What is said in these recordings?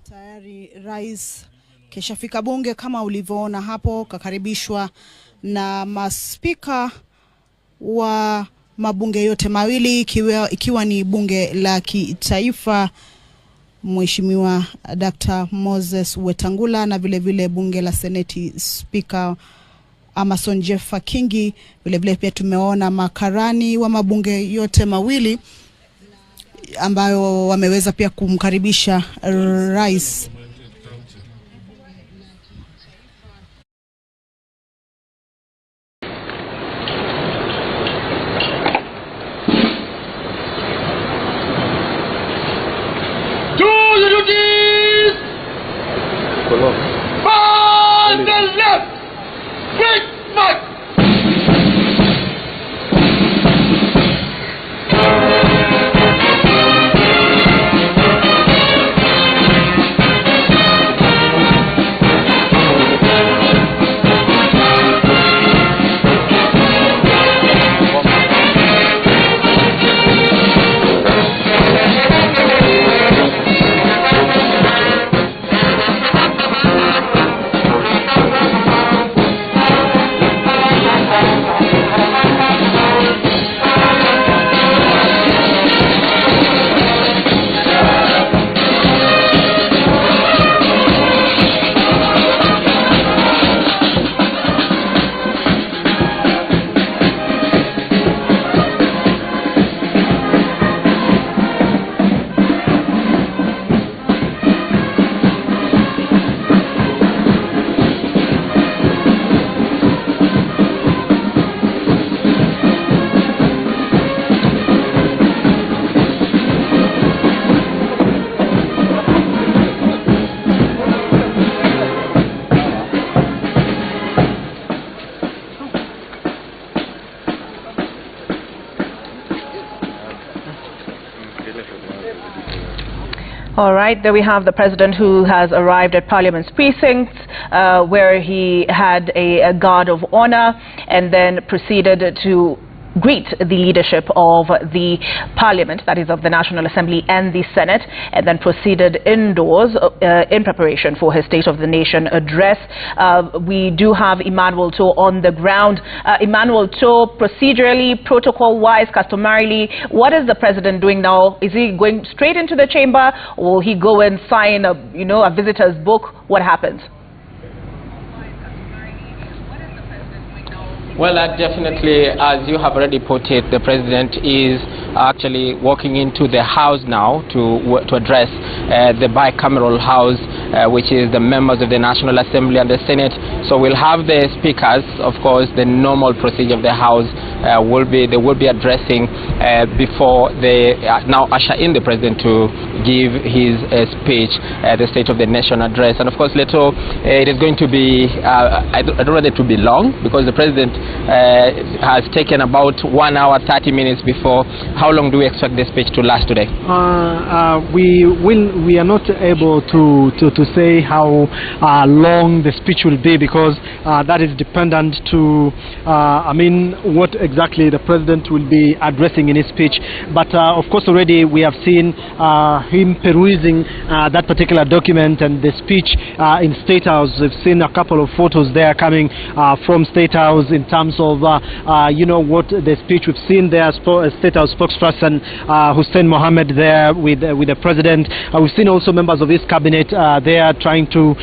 Tayari rais keshafika bunge kama ulivyoona hapo, kakaribishwa na maspika wa mabunge yote mawili ikiwa ni bunge la kitaifa Mheshimiwa Dr. Moses Wetangula na vile vile bunge la seneti Speaker Amason Jeffa Kingi. Vile vile pia tumeona makarani wa mabunge yote mawili ambayo wameweza pia kumkaribisha rais. On the left, great march. All right, there we have the president who has arrived at Parliament's precincts, where he had a guard of honor and then proceeded to greet the leadership of the Parliament, that is of the National Assembly and the Senate, and then proceeded indoors in preparation for his State of the Nation address. We do have Emmanuel To on the ground. Emmanuel To, procedurally, protocol-wise, customarily, what is the president doing now? Is he going straight into the chamber, or will he go and sign a visitor's book? What happens? Well, definitely, as you have already put it, the president is actually walking into the House now to address the bicameral House, which is the members of the National Assembly and the Senate. So we'll have the speakers, of course, the normal procedure of the House they will be addressing before they now usher in the president to give his speech, the State of the Nation address. And of course, Leto, it is going to be, I don't want it to be long, because the president has taken about 1 hour 30 minutes before. How long do we expect the speech to last today? We are not able to say how long the speech will be, because that is dependent to what exactly the president will be addressing in his speech. But of course, already we have seen him perusing that particular document and the speech in State House. We've seen a couple of photos there coming from State House in terms of what the speech. We've seen there State House spokesperson Hussein Mohammed there with the president. We've seen also members of his cabinet there trying to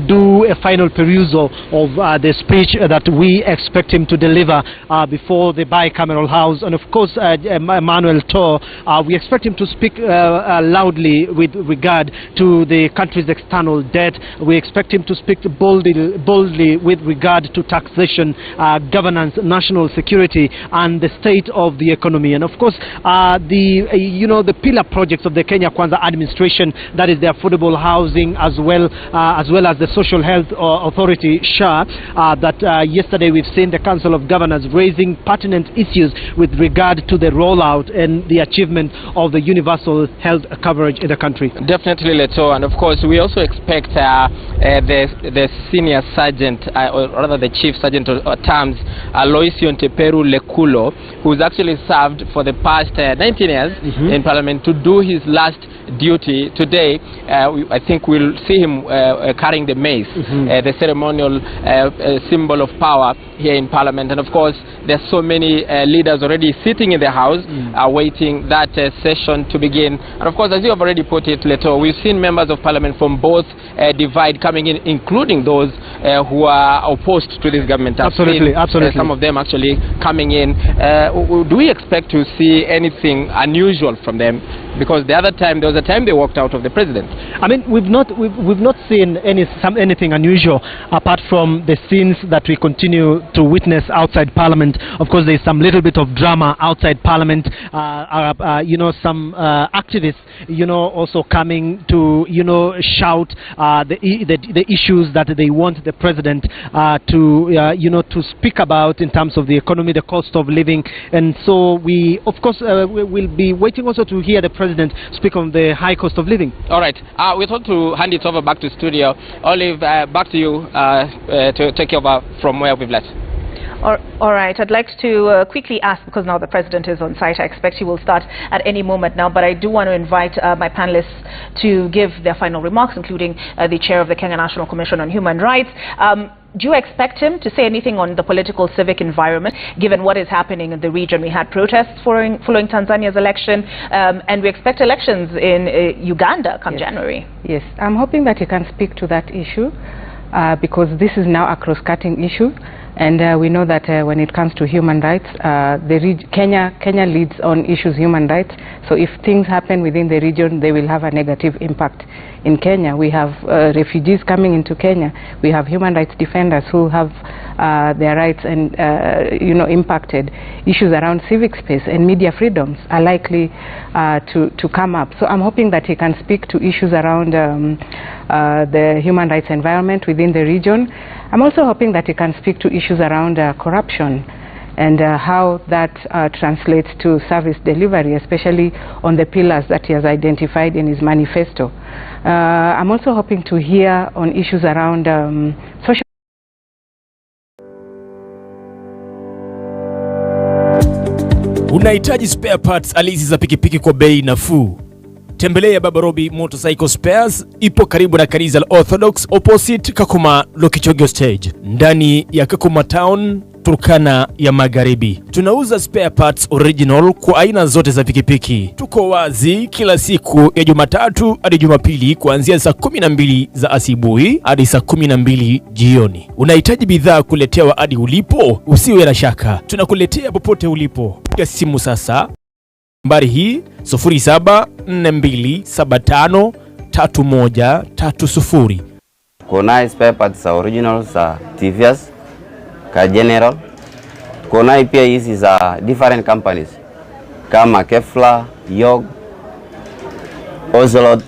do a final perusal of the speech that we expect him to deliver before the bicameral House. And of course, Emmanuel To, we expect him to speak loudly with regard to the country's external debt. We expect him to speak boldly with regard to taxation, governance, national security, and the state of the economy. And of course, the pillar projects of the Kenya Kwanza administration, that is the affordable housing as well as the social health authority, SHA, that yesterday we've seen the Council of Governors raising pertinent issues with regard to the rollout and the achievement of the universal health coverage in the country. Definitely, Leto. And of course, we also expect the senior sergeant, or rather the chief sergeant at arms, Aloisio Nteperu Lekulo, who's actually served for the past 19 years in Parliament, to do his last duty today. I think we'll see him carrying the mace, the ceremonial symbol of power here in Parliament. And of course, there's so many leaders already sitting in the House awaiting that session to begin. And of course, as you have already put it, Leto, we've seen members of Parliament from both divide coming in, including those who are opposed to this government. Absolutely. Some of them actually coming in. Do we expect to see anything unusual from them? Because there was a time they walked out of the president. I mean, we've not seen anything unusual apart from the scenes that we continue to witness outside Parliament. Of course, there's some little bit of drama outside Parliament. Some activists, also coming to shout the issues that they want the president to speak about in terms of the economy, the cost of living. And so we, of course, will be waiting also to hear the president speak on the high cost of living. All right. We thought to hand it over back to studio. Olive, back to you to take over from where we've left. All right. I'd like to quickly ask, because now the president is on site, I expect he will start at any moment now, but I do want to invite my panelists to give their final remarks, including the chair of the Kenya National Commission on Human Rights. Do you expect him to say anything on the political civic environment, given what is happening in the region? We had protests following Tanzania's election, and we expect elections in Uganda come January. Yes, I'm hoping that he can speak to that issue, because this is now a cross-cutting issue. And we know that when it comes to human rights, Kenya leads on issues human rights. So if things happen within the region, they will have a negative impact in Kenya. We have refugees coming into Kenya. We have human rights defenders who have their rights and impacted. Issues around civic space and media freedoms are likely to come up. So I'm hoping that he can speak to issues around the human rights environment within the region. I'm also hoping that he can speak to issues around corruption and how that translates to service delivery, especially on the pillars that he has identified in his manifesto. I'm also hoping to hear on issues around social. Unahitaji spare parts halisi za pikipiki kwa bei nafuu? Tembelea Baba Robi Motorcycle Spares, ipo karibu na kanisa la Orthodox opposite Kakuma Lokichogyo Stage, ndani ya Kakuma Town, Turkana ya Magharibi. Tunauza spare parts original kwa aina zote za pikipiki. Tuko wazi kila siku ya Jumatatu hadi Jumapili kuanzia saa 12 za asubuhi hadi saa 12 jioni. Unahitaji bidhaa kuletewa hadi ulipo? Usiwe na shaka, tunakuletea popote ulipo. Piga simu sasa. Nambari hii 0742753130. Kuna spare parts za original za TVS ka General. Kuna pia hizi za different companies kama Kefla, Yog, Ocelot.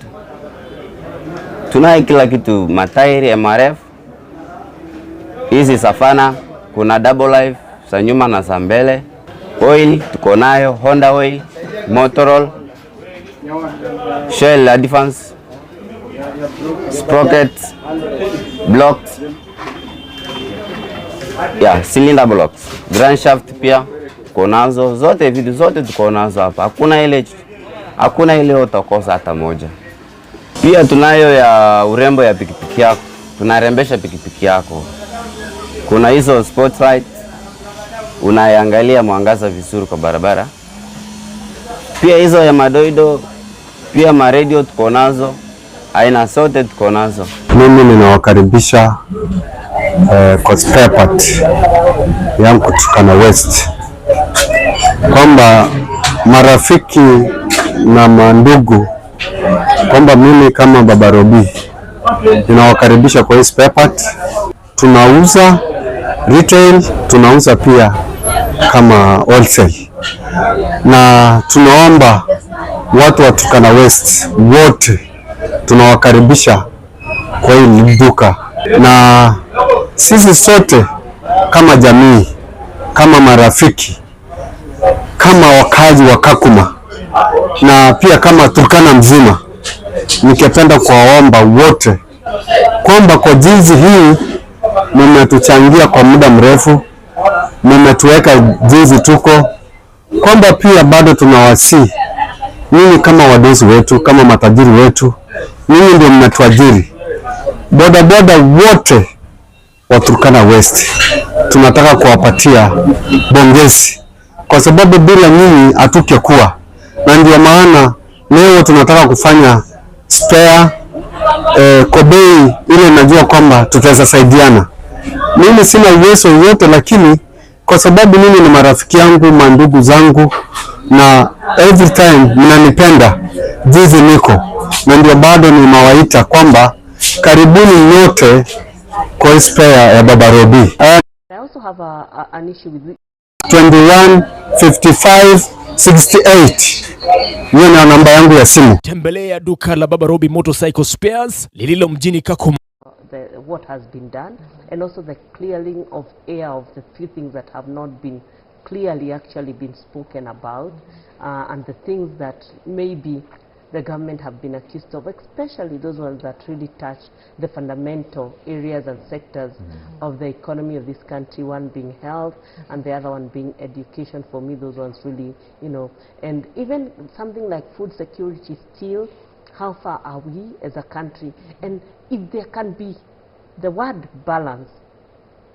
Tuna kila kitu, matairi, MRF. Hizi Safana, kuna Double Life za nyuma na za mbele. Oil tuko nayo, Honda Oil, Motorola, Shell Advance, Sprockets, Blocks, cylinder blocks, grand shaft pia tuko nazo, zote vitu zote tuko nazo hapa. Hakuna ile utakosa hata moja. Pia tunayo ya urembo ya pikipiki yako, tunarembesha pikipiki yako. Kuna hizo spotlight, unaangalia mwangaza vizuri kwa barabara. Pia hizo ya madoido, pia maradio tuko nazo, aina zote tuko nazo. Mimi ninawakaribisha kwa spare part yangu Turkana West, kwamba marafiki na mandugu, kwamba mimi kama Baba Robi ninawakaribisha kwa spare part. Tunauza retail, tunauza pia kama wholesale, na tunaomba watu wa Turkana West wote tunawakaribisha kwa hili duka, na sisi sote kama jamii, kama marafiki, kama wakazi wa Kakuma na pia kama Turkana mzima, nikipenda kuwaomba wote kwamba kwa jinsi hii mmetuchangia kwa muda mrefu, mmetuweka jinsi tuko, kwamba pia bado tunawasi nini kama wadosi wetu, kama matajiri wetu, nini ndio mnatuajiri. Bodaboda wote wa Turkana West tunataka kuwapatia bongezi, kwa sababu bila nyinyi hatukekuwa, na ndio maana leo tunataka kufanya spare kwa bei ile najua kwamba tutaweza saidiana. Mimi sina uwezo yote, lakini kwa sababu mimi ni marafiki yangu, mandugu zangu, na every time mnanipenda jinsi niko, na ndio bado ni mawaita kwamba karibuni nyote kwa spare ya Baba Robi. I also have an issue with 215568. Hiyo ni namba yangu ya simu. Tembelea duka la Baba Robi Motorcycle Spares lililo mjini Kakuma. What has been done, and also the clearing of air of the few things that have not been clearly actually been spoken about, and the things that maybe the government have been accused of, especially those ones that really touch the fundamental areas and sectors of the economy of this country, one being health and the other one being education. For me, those ones really, and even something like food security still, how far are we as a country? And if there can be the word balance,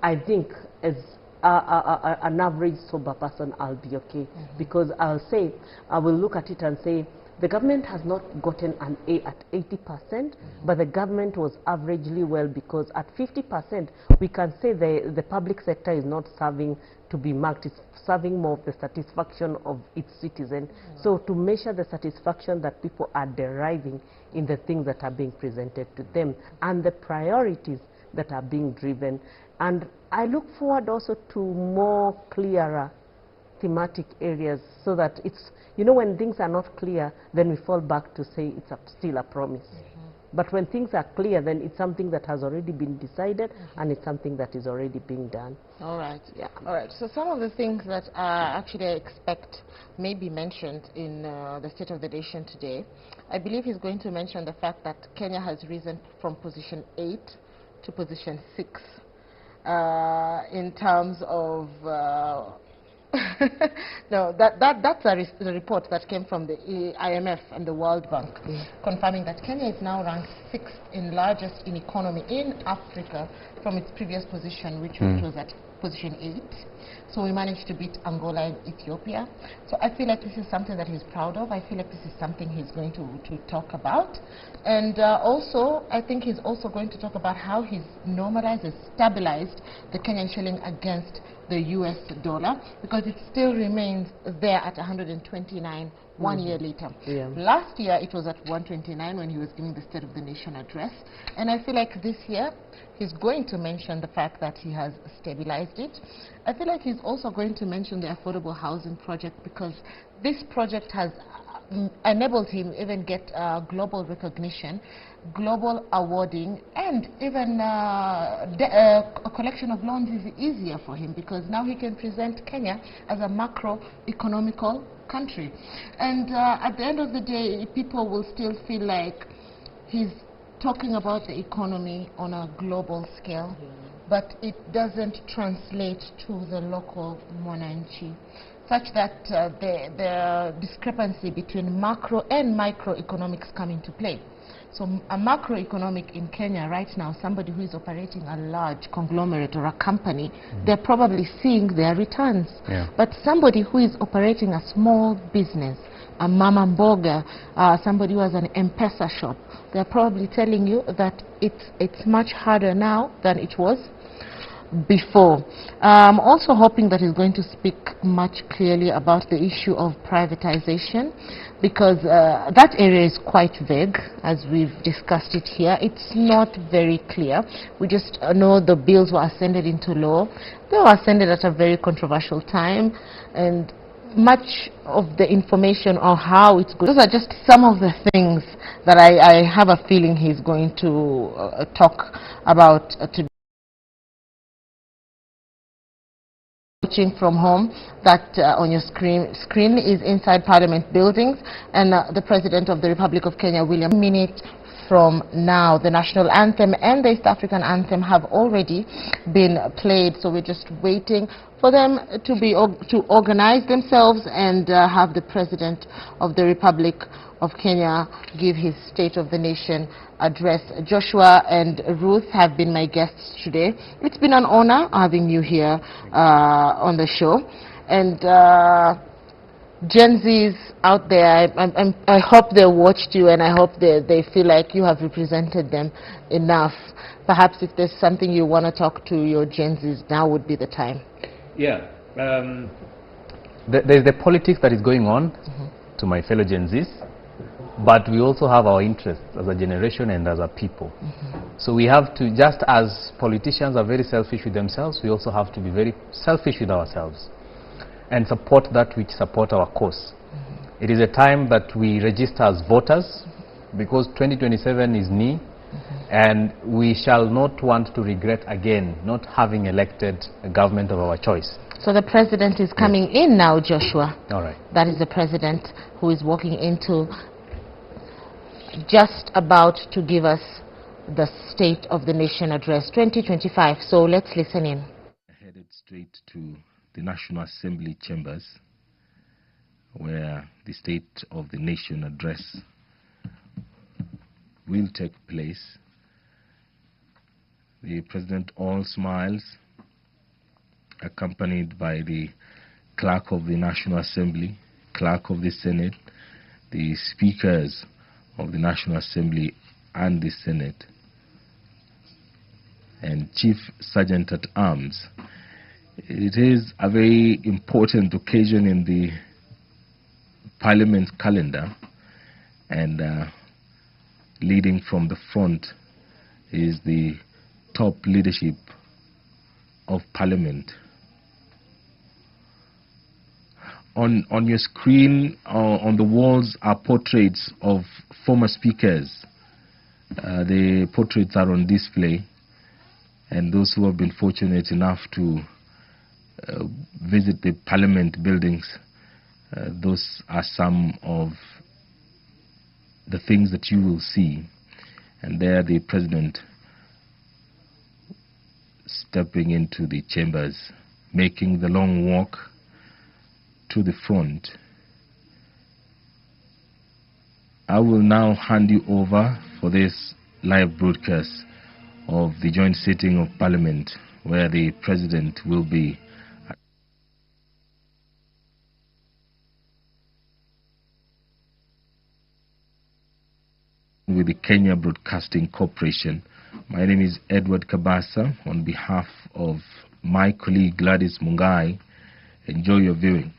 I think as an average sober person, I'll be okay. Because I'll say, I will look at it and say, the government has not gotten an A at 80%, but the government was averagely well, because at 50%, we can say the public sector is not serving to be marked, it's serving more of the satisfaction of its citizen. So to measure the satisfaction that people are deriving in the things that are being presented to them, and the priorities that are being driven. And I look forward also to more clearer thematic areas, so that it's, when things are not clear, then we fall back to say it's still a promise. But when things are clear, then it's something that has already been decided, and it's something that is already being done. All right. Yeah. All right. So some of the things that actually I expect may be mentioned in the State of the Nation today, I believe he's going to mention the fact that Kenya has risen from position 8 to position 6 in terms of no, that's the report that came from the IMF and the World Bank, confirming that Kenya is now ranked 6th in largest in economy in Africa from its previous position, which was at position 8. So we managed to beat Angola and Ethiopia. So I feel like this is something that he's proud of. I feel like this is something he's going to talk about. And also, I think he's also going to talk about how he's normalized and stabilized the Kenyan shilling against the US dollar, because it still remains there at 129 1 year later. Yeah. Last year it was at 129 when he was giving the State of the Nation address, and I feel like this year he's going to mention the fact that he has stabilized it. I feel like he's also going to mention the affordable housing project, because this project has enabled him even get global recognition, global awarding, and even a collection of loans is easier for him, because now he can present Kenya as a macroeconomical country. And at the end of the day, people will still feel like he's talking about the economy on a global scale, but it doesn't translate to the local mwananchi, such that the discrepancy between macro and microeconomics come into play. So a macroeconomic in Kenya right now, somebody who is operating a large conglomerate or a company, they're probably seeing their returns. But somebody who is operating a small business, a mama mboga, somebody who has an M-Pesa shop, they're probably telling you that it's much harder now than it was before. I'm also hoping that he's going to speak much clearly about the issue of privatization, because that area is quite vague, as we've discussed it here. It's not very clear. We just know the bills were ascended into law. They were ascended at a very controversial time, and much of the information on how it's going, those are just some of the things that I have a feeling he's going to talk about today. Watching from home, that on your screen is inside Parliament buildings, and the President of the Republic of Kenya, William. Minute from now, the national anthem and the East African anthem have already been played, so we're just waiting for them to organize themselves and have the President of the Republic of Kenya give his State of the Nation address. Joshua and Ruth have been my guests today. It's been an honor having you here on the show. And Gen Zs out there, I hope they watched you, and I hope they feel like you have represented them enough. Perhaps if there's something you want to talk to your Gen Zs, now would be the time. Yeah. There's the politics that is going on to my fellow Gen Zs, but we also have our interests as a generation and as a people. So we have to, just as politicians are very selfish with themselves, we also have to be very selfish with ourselves and support that which support our cause. It is a time that we register as voters, because 2027 is near, and we shall not want to regret again not having elected a government of our choice. So the President is coming in now, Joshua. All right. That is the President who is walking into, just about to give us the State of the Nation address 2025. So let's listen in. Headed straight to the National Assembly chambers, where the State of the Nation address will take place. The President all smiles, accompanied by the Clerk of the National Assembly, Clerk of the Senate, the Speakers of the National Assembly and the Senate, and Chief Sergeant at Arms. It is a very important occasion in the Parliament calendar, and leading from the front is the top leadership of Parliament. On your screen, on the walls, are portraits of former speakers The portraits are on display, and those who have been fortunate enough to visit the Parliament buildings, those are some of the things that you will see. And there the President stepping into the chambers, making the long walk to the front. I will now hand you over for this live broadcast of the joint sitting of Parliament, where the President will be with the Kenya Broadcasting Corporation. My name is Edward Kabasa. On behalf of my colleague Gladys Mungai, enjoy your viewing.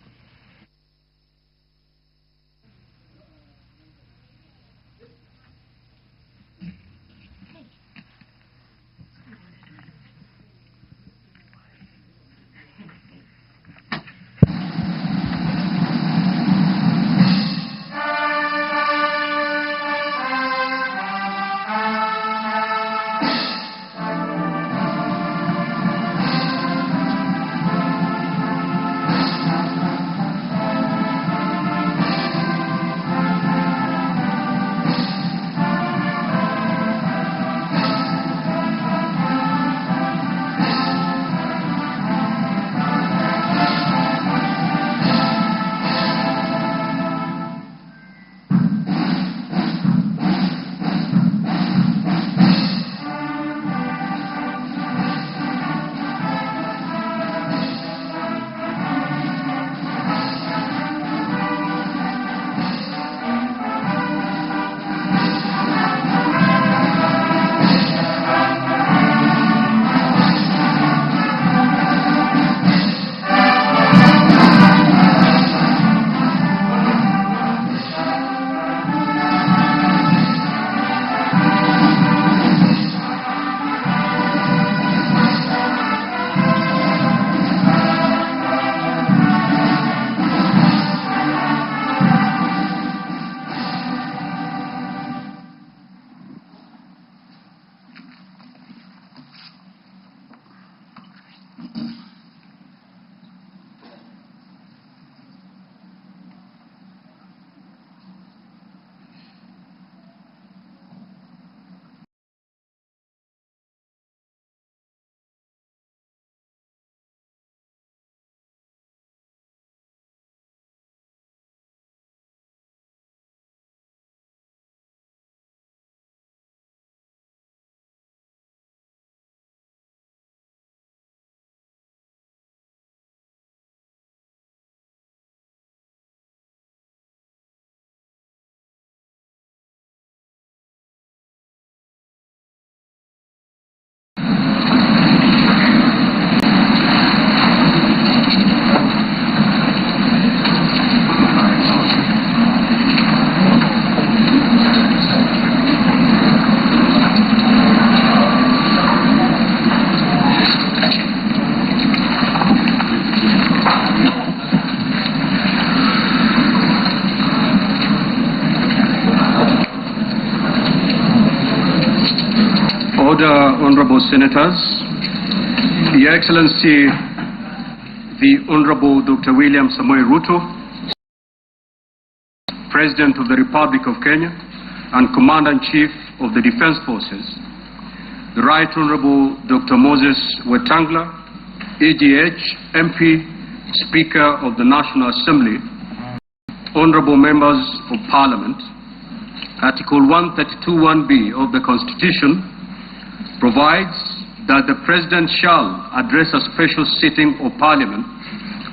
Honorable Senators, Your Excellency, the Honorable Dr. William Samoei Ruto, President of the Republic of Kenya and Commander-in-Chief of the Defense Forces, the Right Honorable Dr. Moses Wetangula, ADH, MP, Speaker of the National Assembly, Honorable Members of Parliament, Article 132(1)(b) of the Constitution provides that the President shall address a special sitting of Parliament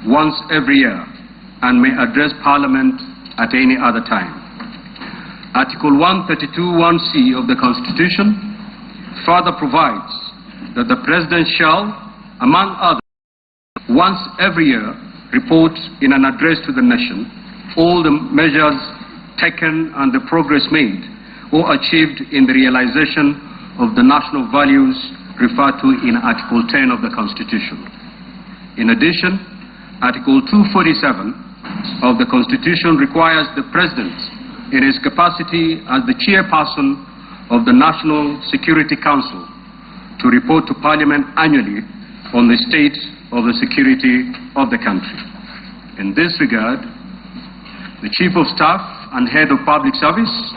once every year and may address Parliament at any other time. Article 132(1)(c) of the Constitution further provides that the President shall, among others, once every year report in an address to the nation all the measures taken and the progress made or achieved in the realization of the national values referred to in Article 10 of the Constitution. In addition, Article 247 of the Constitution requires the President, in his capacity as the chairperson of the National Security Council to report to Parliament annually on the state of the security of the country. In this regard, the Chief of Staff and Head of Public Service,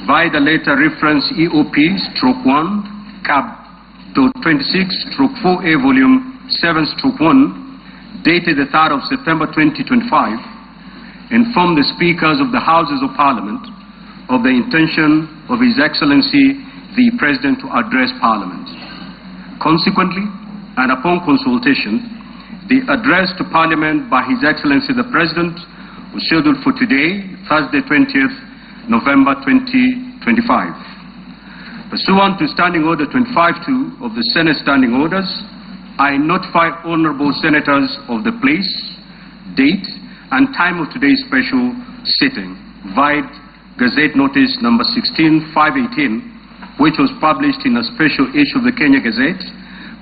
via the letter reference EOP/1 CAB.26/4A Volume 7/1, dated the 3rd of September 2025, informed the Speakers of the Houses of Parliament of the intention of His Excellency the President to address Parliament. Consequently, and upon consultation, the address to Parliament by His Excellency the President was scheduled for today, Thursday 20th November 2025. Pursuant to Standing Order 25-2 of the Senate Standing Orders, I notify honorable senators of the place, date, and time of today's special sitting via Gazette Notice number 16/518, which was published in a special issue of the Kenya Gazette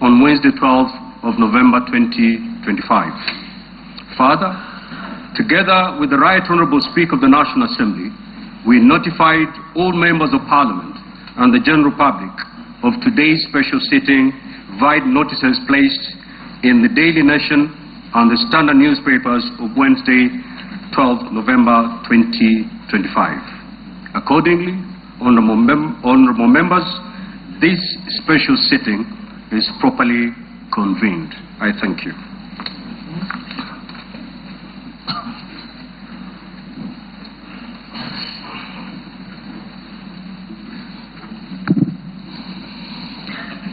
on Wednesday 12th of November 2025. Further, together with the Right Honorable Speaker of the National Assembly, we notified all members of Parliament and the general public of today's special sitting via notices placed in the Daily Nation and the Standard newspapers of Wednesday, 12th November 2025. Accordingly, honorable members, this special sitting is properly convened. I thank you.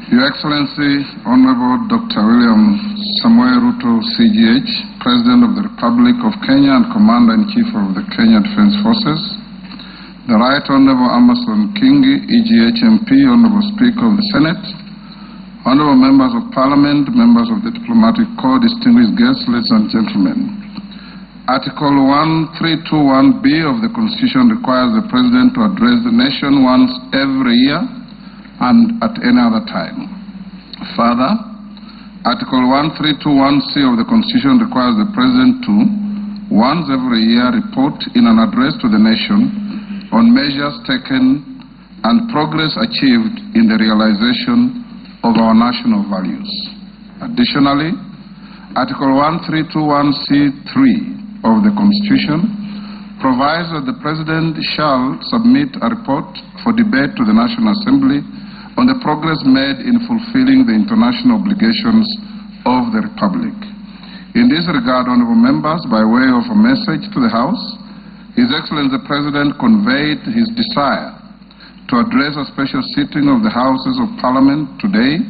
Your Excellency, Honorable Dr. William Samoei Ruto, CGH, President of the Republic of Kenya and Commander-in-Chief of the Kenya Defense Forces, the Right Honorable Amason Kingi, EGH MP, Honorable Speaker of the Senate, Honorable Members of Parliament, members of the Diplomatic Corps, distinguished guests, ladies and gentlemen. Article 1321B of the Constitution requires the President to address the nation once every year and at any other time. Further, Article 1321C of the Constitution requires the President to, once every year, report in an address to the nation on measures taken and progress achieved in the realization of our national values. Additionally, Article 1321C3 of the Constitution provides that the President shall submit a report for debate to the National Assembly on the progress made in fulfilling the international obligations of the Republic. In this regard, honorable members, by way of a message to the House, His Excellency the President conveyed his desire to address a special sitting of the Houses of Parliament today,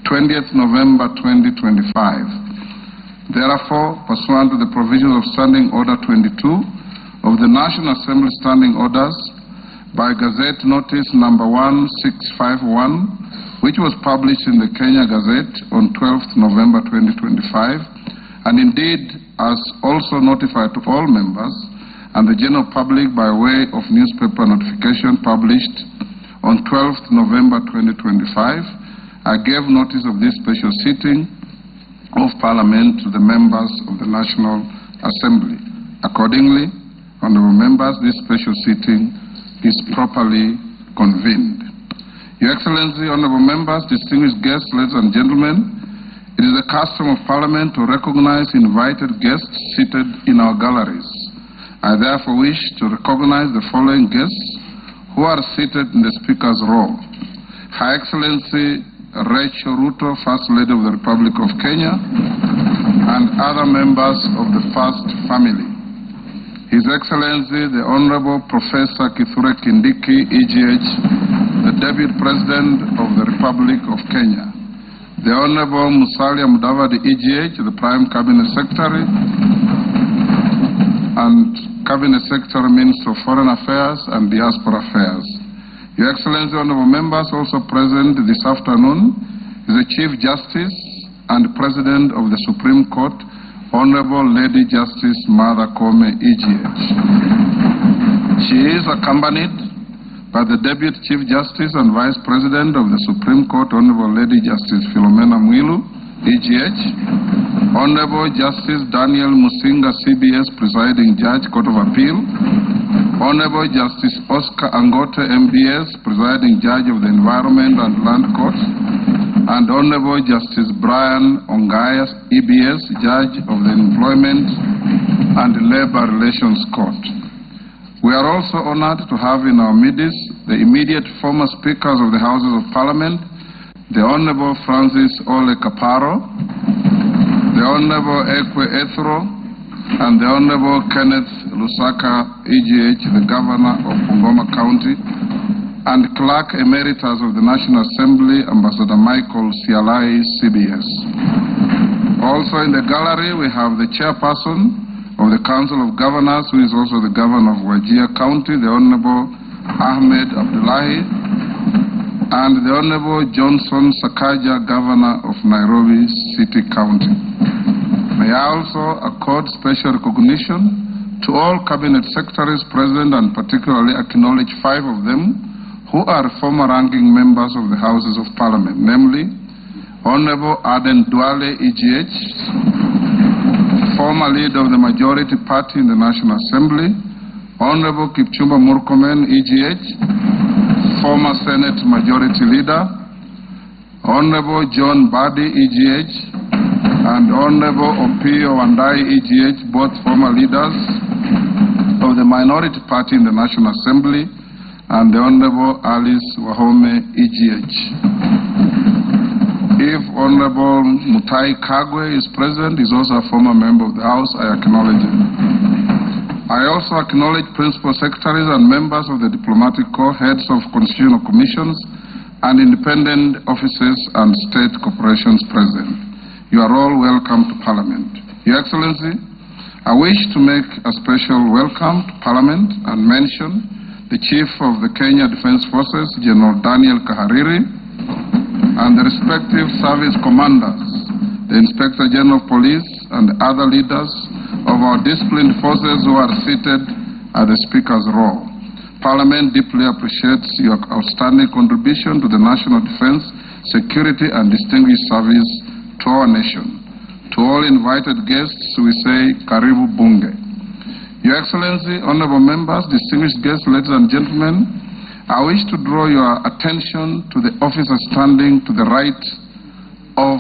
20th November 2025. Therefore, pursuant to the provisions of Standing Order 22 of the National Assembly Standing Orders, by Gazette Notice number 1651, which was published in the Kenya Gazette on 12th November 2025, and indeed as also notified to all members and the general public by way of newspaper notification published on 12th November 2025, I gave notice of this special sitting of Parliament to the members of the National Assembly. Accordingly, honorable members, this special sitting is properly convened. Your Excellency, honorable members, distinguished guests, ladies and gentlemen, it is the custom of Parliament to recognize invited guests seated in our galleries. I therefore wish to recognize the following guests who are seated in the Speaker's row. Her Excellency Rachel Ruto, First Lady of the Republic of Kenya, and other members of the First Family. His Excellency, the Honorable Professor Kithure Kindiki, EGH, the Deputy President of the Republic of Kenya. The Honorable Musalia Mudavadi, EGH, the Prime Cabinet Secretary, and Cabinet Secretary, Minister of Foreign Affairs and Diaspora Affairs. Your Excellency, honorable members, also present this afternoon is the Chief Justice and President of the Supreme Court, Honorable Lady Justice Martha Koome, EGH. She is accompanied by the Deputy Chief Justice and Vice President of the Supreme Court, Honorable Lady Justice Philomena Mwilu, EGH, Honorable Justice Daniel Musinga, CBS, Presiding Judge, Court of Appeal, Honorable Justice Oscar Angote, MBS, Presiding Judge of the Environment and Land Court, and Honorable Justice Brian Ongaya, EBS, Judge of the Employment and Labor Relations Court. We are also honored to have in our midst the immediate former Speakers of the Houses of Parliament, the Honorable Francis Ole Kaparo, the Honorable Ekwe Ethro, and the Honorable Kenneth Lusaka, EGH, the Governor of Bungoma County, and Clerk Emeritus of the National Assembly, Ambassador Michael Sialai, CBS. Also in the gallery, we have the Chairperson of the Council of Governors, who is also the Governor of Wajir County, the Honorable Ahmed Abdullahi, and the Honorable Johnson Sakaja, Governor of Nairobi City County. May I also accord special recognition to all Cabinet Secretaries present, and particularly acknowledge 5 of them who are former ranking members of the Houses of Parliament, namely Honorable Aden Duale, EGH, former leader of the majority party in the National Assembly, Honorable Kipchumba Murkomen, EGH, former Senate Majority Leader, Honorable John Badi, EGH, and Honorable Opio Wandai, EGH, both former leaders of the minority party in the National Assembly, and the Honorable Alice Wahome, EGH. If Honorable Mutai Kagwe is present, is also a former member of the House, I acknowledge him. I also acknowledge Principal Secretaries and members of the Diplomatic Corps, heads of constitutional commissions, and independent offices and state corporations present. You are all welcome to Parliament. Your Excellency, I wish to make a special welcome to Parliament and mention the Chief of the Kenya Defence Forces, General Daniel Kahariri, and the respective service commanders, the Inspector General of Police, and other leaders of our disciplined forces who are seated at the Speaker's row. Parliament deeply appreciates your outstanding contribution to the national defense, security, and distinguished service to our nation. To all invited guests, we say, Karibu Bunge. Your Excellency, honorable members, distinguished guests, ladies and gentlemen, I wish to draw your attention to the officer standing to the right of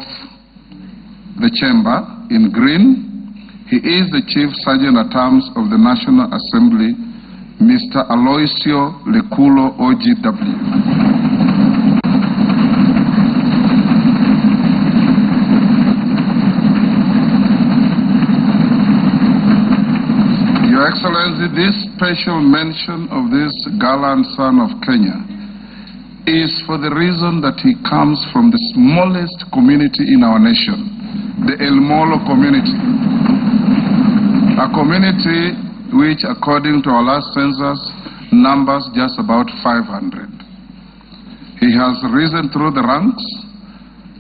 the chamber in green. He is the Chief Sergeant at Arms of the National Assembly, Mr. Aloisio Lekulo, OGW. Your Excellency, this special mention of this gallant son of Kenya is for the reason that he comes from the smallest community in our nation, the El Molo community, a community which, according to our last census, numbers just about 500. He has risen through the ranks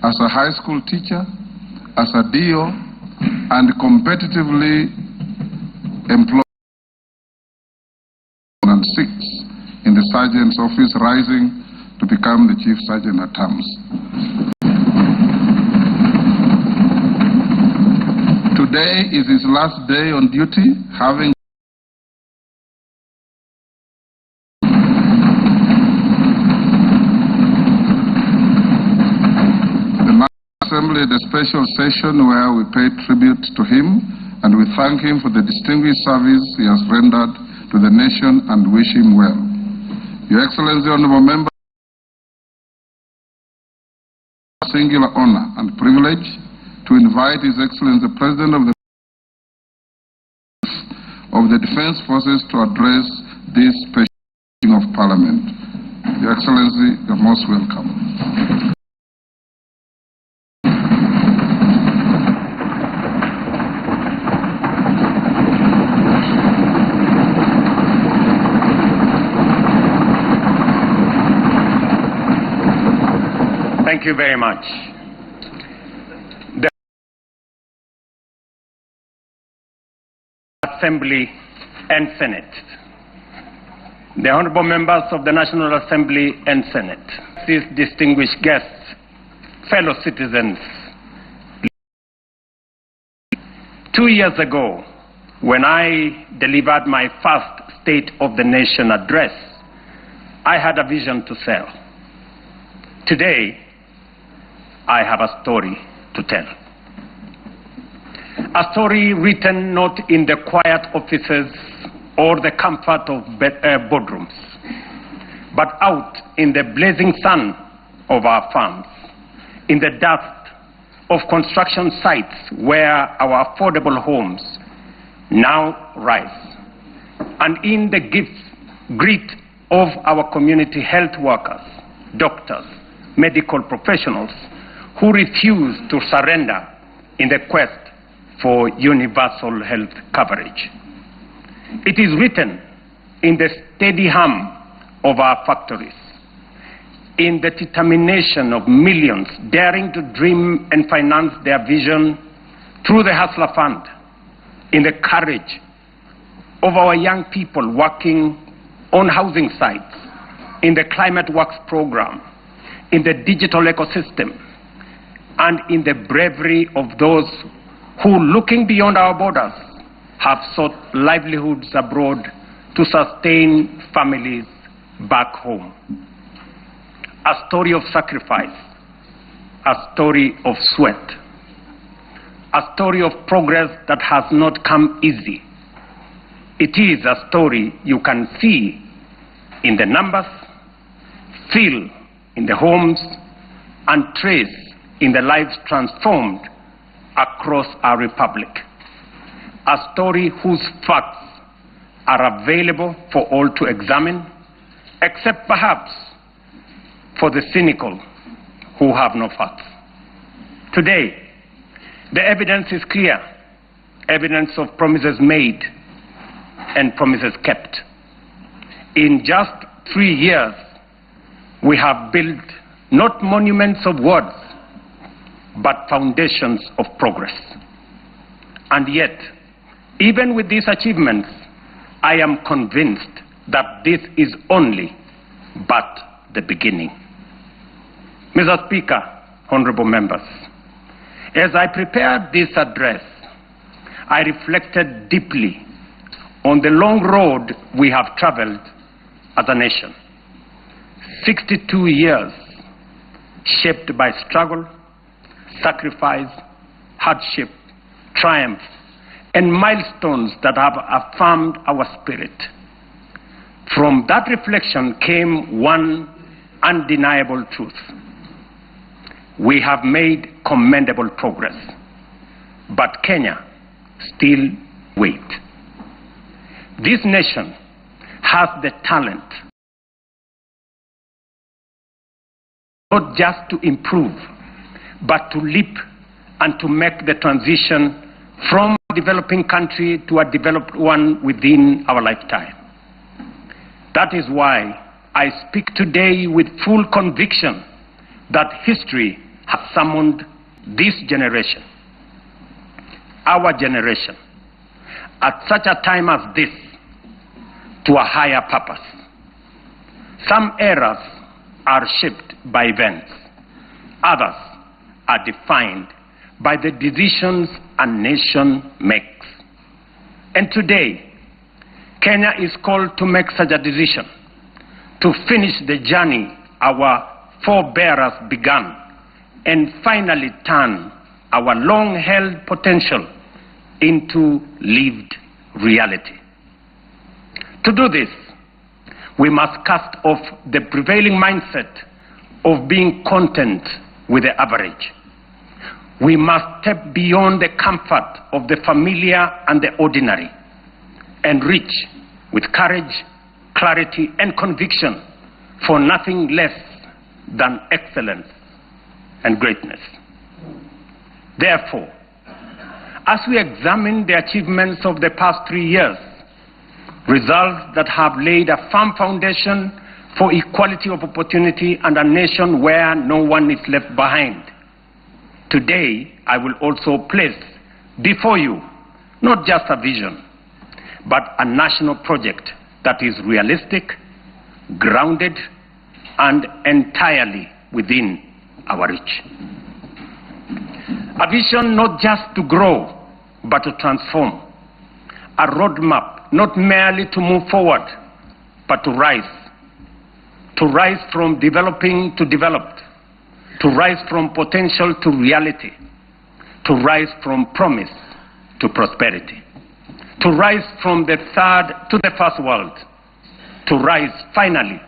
as a high school teacher, as a DO, and competitively employed 6 in the sergeant's office, rising to become the Chief Sergeant at Arms. Today is his last day on duty, having the National Assembly, the special session where we pay tribute to him and we thank him for the distinguished service he has rendered to the nation and wish him well. Your Excellency, honorable member, singular honor and privilege to invite His Excellency the President of the Defense Forces to address this special meeting of Parliament. Your Excellency, you're most welcome. Thank you very much. The Assembly and Senate, the honorable members of the National Assembly and Senate, these distinguished guests, fellow citizens, 2 years ago, when I delivered my first State of the Nation address, I had a vision to sell. Today, I have a story to tell. A story written not in the quiet offices or the comfort of boardrooms, but out in the blazing sun of our farms, in the dust of construction sites where our affordable homes now rise, and in the grit of our community health workers, doctors, medical professionals who refuse to surrender in the quest for universal health coverage. It is written in the steady hum of our factories, in the determination of millions daring to dream and finance their vision through the Hustler Fund, in the courage of our young people working on housing sites, in the Climate Works program, in the digital ecosystem, and in the bravery of those who, looking beyond our borders, have sought livelihoods abroad to sustain families back home. A story of sacrifice, a story of sweat, a story of progress that has not come easy. It is a story you can see in the numbers, feel in the homes, and trace in the lives transformed across our republic. A story whose facts are available for all to examine, except perhaps for the cynical who have no facts. Today, the evidence is clear, evidence of promises made and promises kept. In just 3 years, we have built not monuments of words, but foundations of progress. And yet, even with these achievements, I am convinced that this is only but the beginning. Mr. Speaker, honorable members, as I prepared this address, I reflected deeply on the long road we have traveled as a nation. 62 years shaped by struggle, sacrifice, hardship, triumph, and milestones that have affirmed our spirit. From that reflection came one undeniable truth. We have made commendable progress, but Kenya still waits. This nation has the talent not just to improve, but to leap and to make the transition from a developing country to a developed one within our lifetime. That is why I speak today with full conviction that history has summoned this generation, our generation, at such a time as this, to a higher purpose. Some eras are shaped by events. Others are defined by the decisions a nation makes. And today, Kenya is called to make such a decision, to finish the journey our forebears began, and finally turn our long-held potential into lived reality. To do this, we must cast off the prevailing mindset of being content with the average. We must step beyond the comfort of the familiar and the ordinary and reach with courage, clarity, and conviction for nothing less than excellence and greatness. Therefore, as we examine the achievements of the past 3 years, results that have laid a firm foundation for equality of opportunity and a nation where no one is left behind, today I will also place before you not just a vision, but a national project that is realistic, grounded, and entirely within our reach. A vision not just to grow but to transform. A roadmap not merely to move forward, but to rise. To rise from developing to developed. To rise from potential to reality. To rise from promise to prosperity. To rise from the third to the first world. To rise finally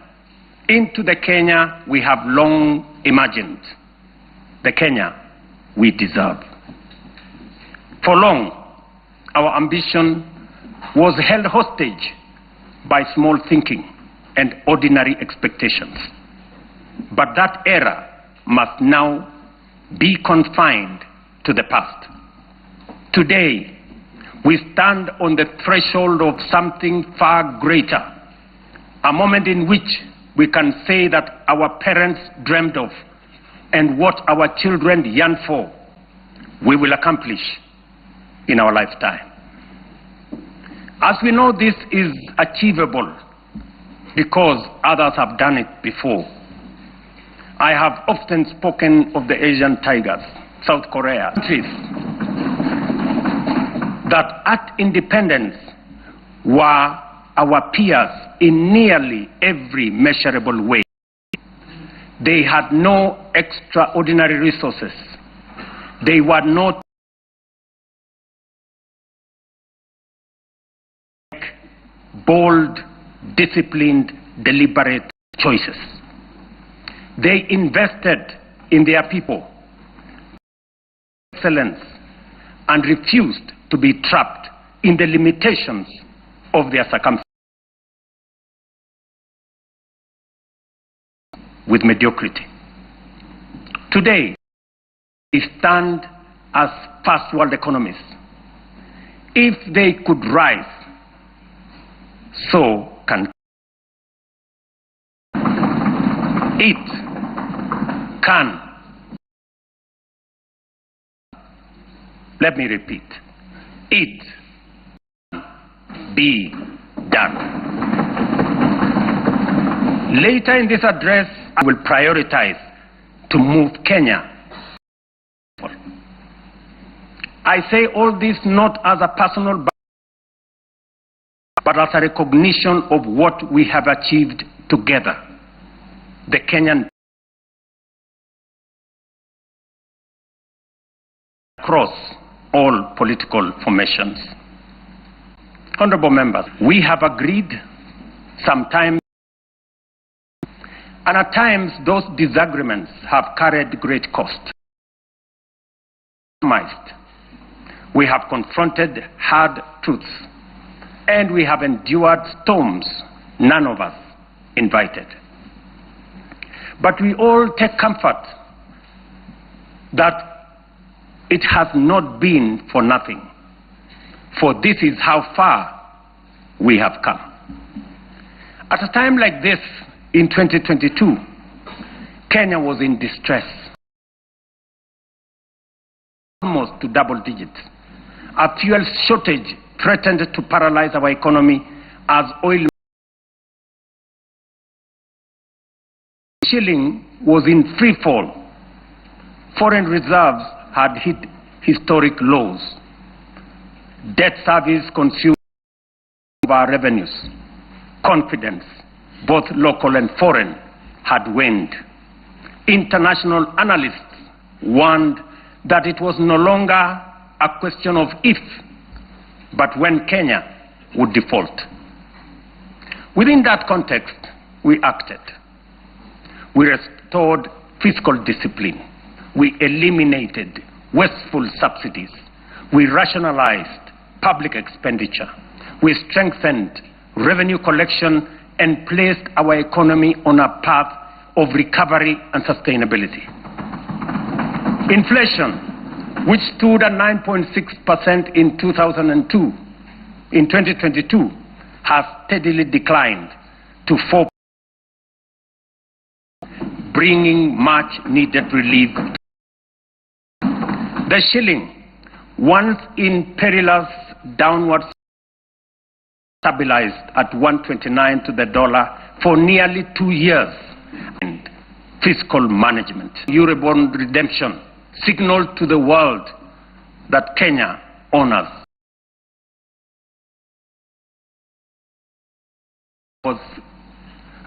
into the Kenya we have long imagined. The Kenya we deserve. For long, our ambition was held hostage by small thinking and ordinary expectations. But that era must now be confined to the past. Today, we stand on the threshold of something far greater, a moment in which we can say that our parents dreamed of and what our children yearn for, we will accomplish in our lifetime. As we know, this is achievable because others have done it before. I have often spoken of the Asian tigers, South Korea, countries that at independence were our peers in nearly every measurable way. They had no extraordinary resources. They were not bold, disciplined, deliberate choices. They invested in their people, excellence, and refused to be trapped in the limitations of their circumstances with mediocrity. Today, we stand as first world economies. If they could rise, so can it can. Let me repeat. It can be done. Later in this address, I will prioritize to move Kenya. I say all this not as a personal, but as a recognition of what we have achieved together. The Kenyan across all political formations. Honorable members, we have agreed sometimes, and at times those disagreements have carried great cost. We have confronted hard truths, and we have endured storms none of us invited. But we all take comfort that it has not been for nothing, for this is how far we have come. At a time like this, in 2022, Kenya was in distress, almost to double digits. A fuel shortage threatened to paralyze our economy as oil shilling was in free fall. Foreign reserves had hit historic lows. Debt service consumed our revenues. Confidence, both local and foreign, had waned. International analysts warned that it was no longer a question of if, but when Kenya would default. Within that context, we acted. We restored fiscal discipline. We eliminated wasteful subsidies. We rationalized public expenditure. We strengthened revenue collection and placed our economy on a path of recovery and sustainability. Inflation, which stood at 9.6% in 2002, in 2022, has steadily declined to 4%, bringing much needed relief. The shilling, once in perilous downward, stabilized at 129 to the dollar for nearly 2 years. And fiscal management, Eurobond redemption signaled to the world that Kenya honors. Was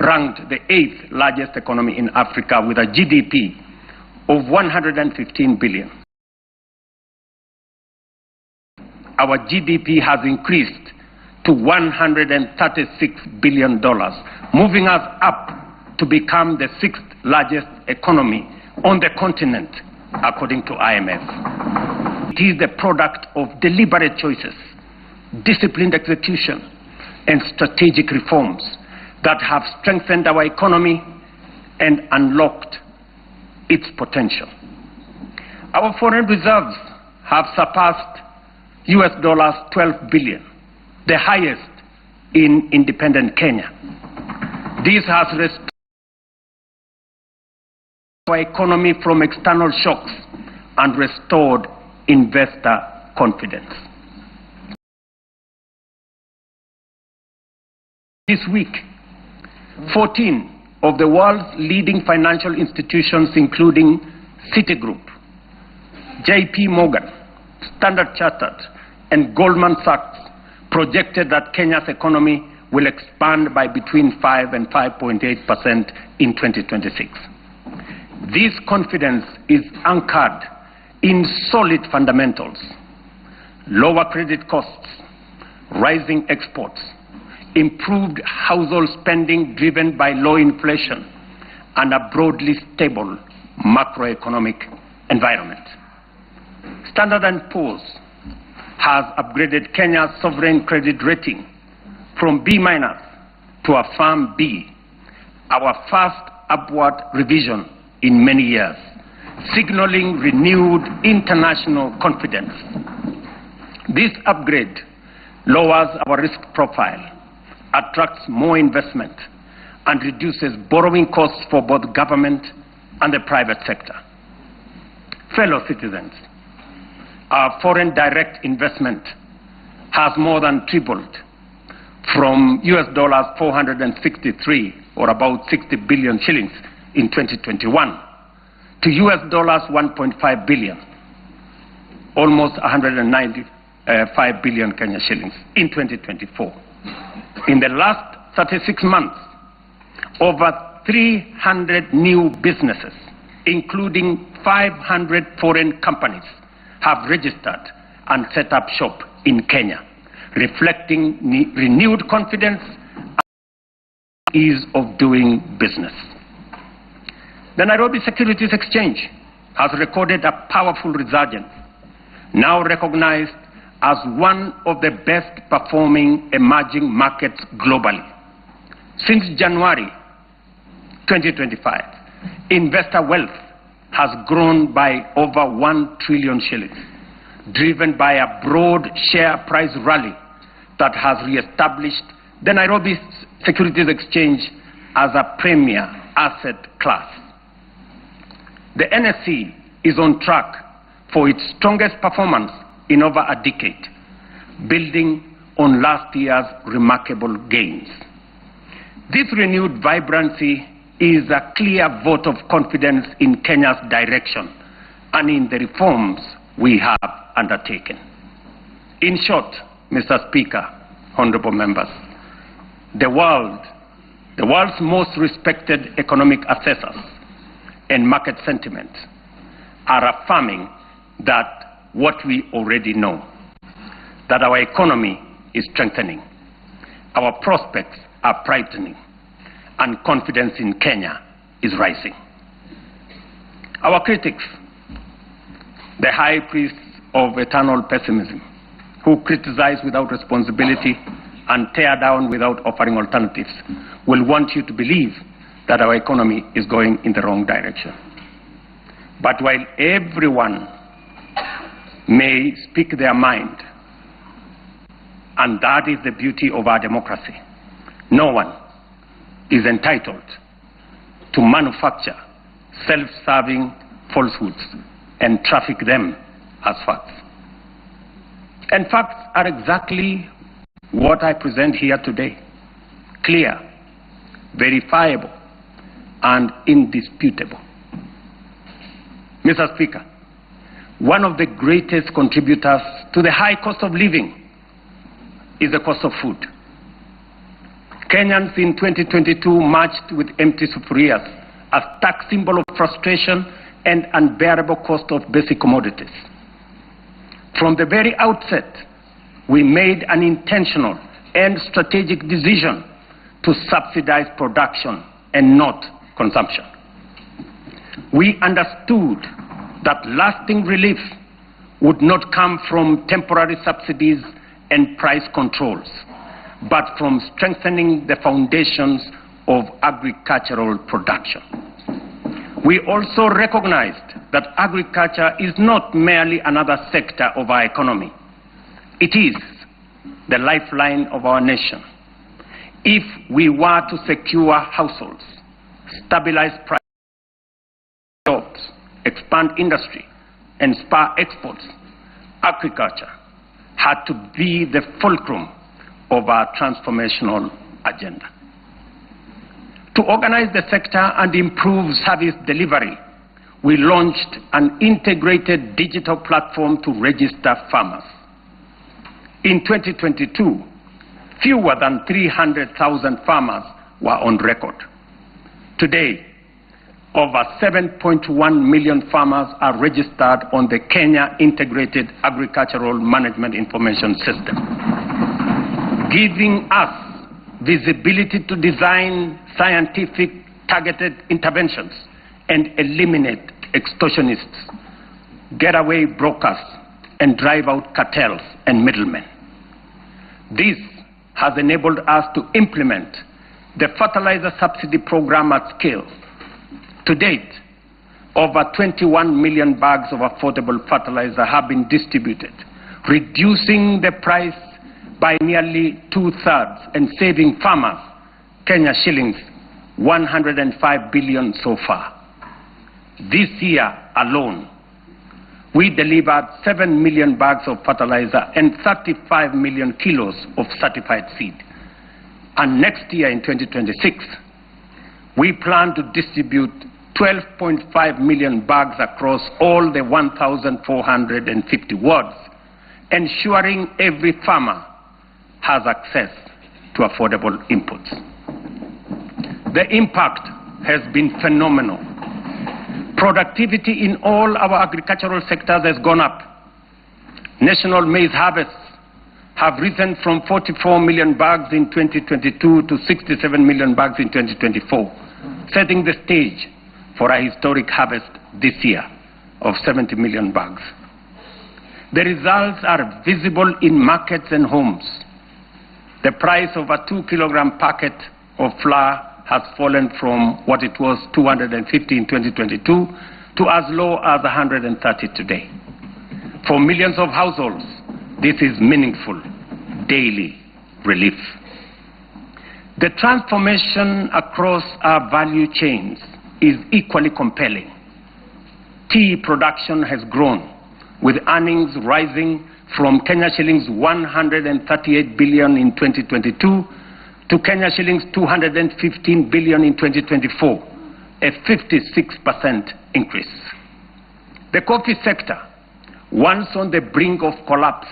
ranked the 8th largest economy in Africa with a GDP of 115 billion. Our GDP has increased to $136 billion, moving us up to become the 6th largest economy on the continent, according to IMF. It is the product of deliberate choices, disciplined execution, and strategic reforms that have strengthened our economy and unlocked its potential. Our foreign reserves have surpassed $12 billion, the highest in independent Kenya. This has restored our economy from external shocks and restored investor confidence. This week, 14 of the world's leading financial institutions, including Citigroup, JP Morgan, Standard Chartered, and Goldman Sachs, projected that Kenya's economy will expand by between 5 and 5.8% in 2026. This confidence is anchored in solid fundamentals: lower credit costs, rising exports, improved household spending driven by low inflation, and a broadly stable macroeconomic environment. Standard & Poor's has upgraded Kenya's sovereign credit rating from B- to a firm B, our first upward revision in many years, signaling renewed international confidence. This upgrade lowers our risk profile, attracts more investment, and reduces borrowing costs for both government and the private sector. Fellow citizens, our foreign direct investment has more than tripled from $463, or about 60 billion shillings in 2021, to $1.5 billion, almost 195 billion Kenya shillings in 2024. In the last 36 months, over 300 new businesses, including 500 foreign companies, have registered and set up shop in Kenya, reflecting renewed confidence and ease of doing business. The Nairobi Securities Exchange has recorded a powerful resurgence, now recognized as one of the best performing emerging markets globally. Since January 2025, investor wealth has grown by over 1 trillion shillings, driven by a broad share price rally that has re-established the Nairobi Securities Exchange as a premier asset class. The NSE is on track for its strongest performance in over a decade, building on last year's remarkable gains. This renewed vibrancy is a clear vote of confidence in Kenya's direction and in the reforms we have undertaken. In short, Mr. Speaker, honorable members, the world's most respected economic assessors and market sentiment are affirming that what we already know, that our economy is strengthening, our prospects are brightening, and confidence in Kenya is rising. Our critics, the high priests of eternal pessimism, who criticize without responsibility and tear down without offering alternatives, will want you to believe that our economy is going in the wrong direction. But while everyone may speak their mind, and that is the beauty of our democracy, no one is entitled to manufacture self-serving falsehoods and traffic them as facts. And facts are exactly what I present here today: clear, verifiable, and indisputable. Mr. Speaker, one of the greatest contributors to the high cost of living is the cost of food. Kenyans in 2022 marched with empty sufurias, a stark symbol of frustration and unbearable cost of basic commodities. From the very outset, we made an intentional and strategic decision to subsidize production and not consumption. We understood that lasting relief would not come from temporary subsidies and price controls, but from strengthening the foundations of agricultural production. We also recognized that agriculture is not merely another sector of our economy. It is the lifeline of our nation. If we were to secure households, stabilize prices, jobs, expand industry, and spur exports, agriculture had to be the fulcrum of our transformational agenda. To organize the sector and improve service delivery, we launched an integrated digital platform to register farmers. In 2022, fewer than 300,000 farmers were on record. Today, over 7.1 million farmers are registered on the Kenya Integrated Agricultural Management Information System, giving us visibility to design scientific targeted interventions and eliminate extortionists, getaway brokers, and drive out cartels and middlemen. This has enabled us to implement the fertilizer subsidy program at scale. To date, over 21 million bags of affordable fertilizer have been distributed, reducing the price by nearly 2/3 and saving farmers Kenya shillings 105 billion so far. This year alone, we delivered 7 million bags of fertilizer and 35 million kilos of certified seed. And next year in 2026, we plan to distribute 12.5 million bags across all the 1,450 wards, ensuring every farmer has access to affordable inputs. The impact has been phenomenal. Productivity in all our agricultural sectors has gone up. National maize harvests have risen from 44 million bags in 2022 to 67 million bags in 2024, setting the stage for a historic harvest this year of 70 million bags. The results are visible in markets and homes. The price of a 2-kilogram packet of flour has fallen from what it was 250 in 2022 to as low as 130 today. For millions of households, this is meaningful daily relief. The transformation across our value chains is equally compelling. Tea production has grown, with earnings rising from Kenya shillings 138 billion in 2022 to Kenya shillings 215 billion in 2024, a 56% increase. The coffee sector, once on the brink of collapse,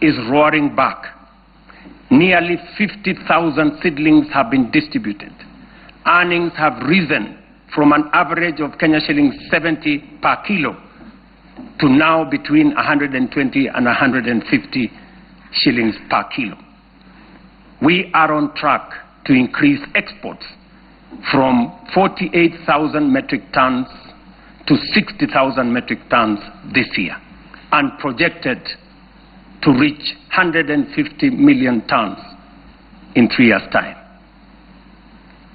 is roaring back. Nearly 50,000 seedlings have been distributed. Earnings have risen from an average of Kenya shillings 70 per kilo to now between 120 and 150 shillings per kilo. We are on track to increase exports from 48,000 metric tons to 60,000 metric tons this year, and projected to reach 150 million tons in 3 years' time.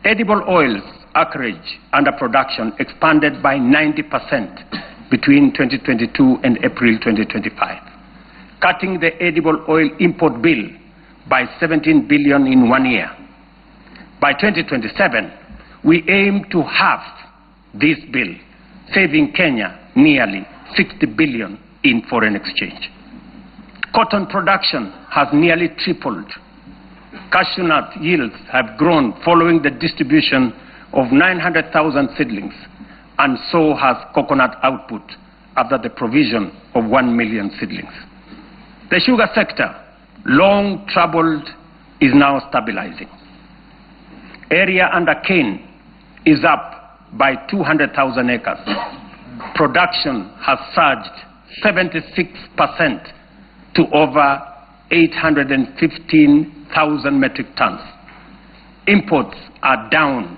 Edible oils acreage under production expanded by 90% between 2022 and April 2025, cutting the edible oil import bill by 17 billion in 1 year. By 2027, we aim to halve this bill, saving Kenya nearly 60 billion in foreign exchange. Cotton production has nearly tripled. Cashew nut yields have grown following the distribution of 900,000 seedlings, and so has coconut output after the provision of 1 million seedlings. The sugar sector, long troubled, is now stabilizing. Area under cane is up by 200,000 acres. Production has surged 76% to over 815,000 metric tons. Imports are down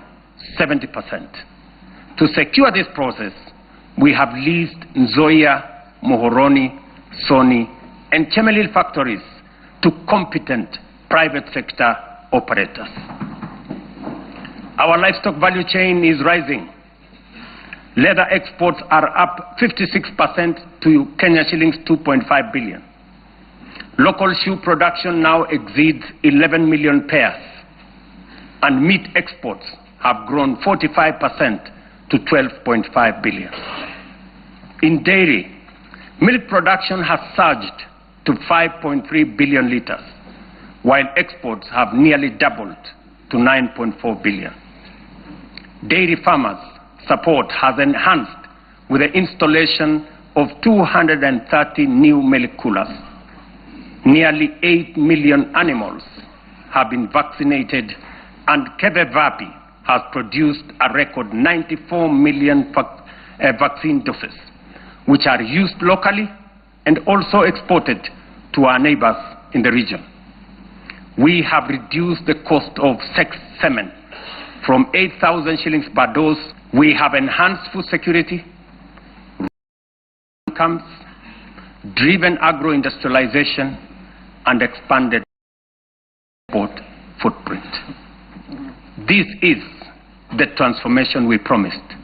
70%. To secure this process, we have leased Nzoia, Muhoroni, Soni, and Chemelil factories to competent private sector operators. Our livestock value chain is rising. Leather exports are up 56% to Kenya shillings 2.5 billion. Local shoe production now exceeds 11 million pairs, and meat exports have grown 45% to 12.5 billion. In dairy, milk production has surged to 5.3 billion liters, while exports have nearly doubled to 9.4 billion. Dairy farmers' support has enhanced with the installation of 230 new milk coolers. Nearly 8 million animals have been vaccinated, and Kevevapi has produced a record 94 million vaccine doses, which are used locally and also exported to our neighbors in the region. We have reduced the cost of semen from 8,000 shillings per dose. We have enhanced food security, incomes, driven agro-industrialization, and expanded export footprint. This is the transformation we promised,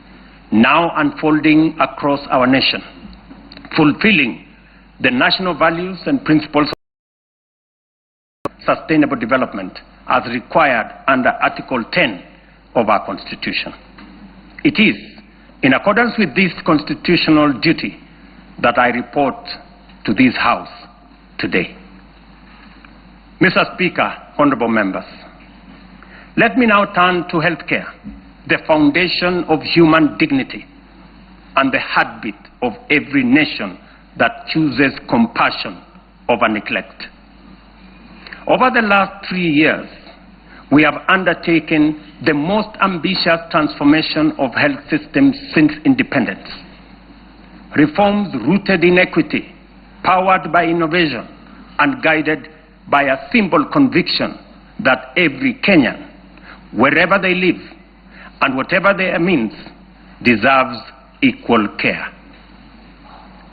now unfolding across our nation, fulfilling the national values and principles of sustainable development as required under Article 10 of our Constitution. It is in accordance with this constitutional duty that I report to this House today. Mr. Speaker, honorable members, let me now turn to healthcare, the foundation of human dignity and the heartbeat of every nation that chooses compassion over neglect. Over the last 3 years, we have undertaken the most ambitious transformation of health systems since independence. Reforms rooted in equity, powered by innovation, and guided by a simple conviction that every Kenyan, wherever they live and whatever their means, deserves equal care.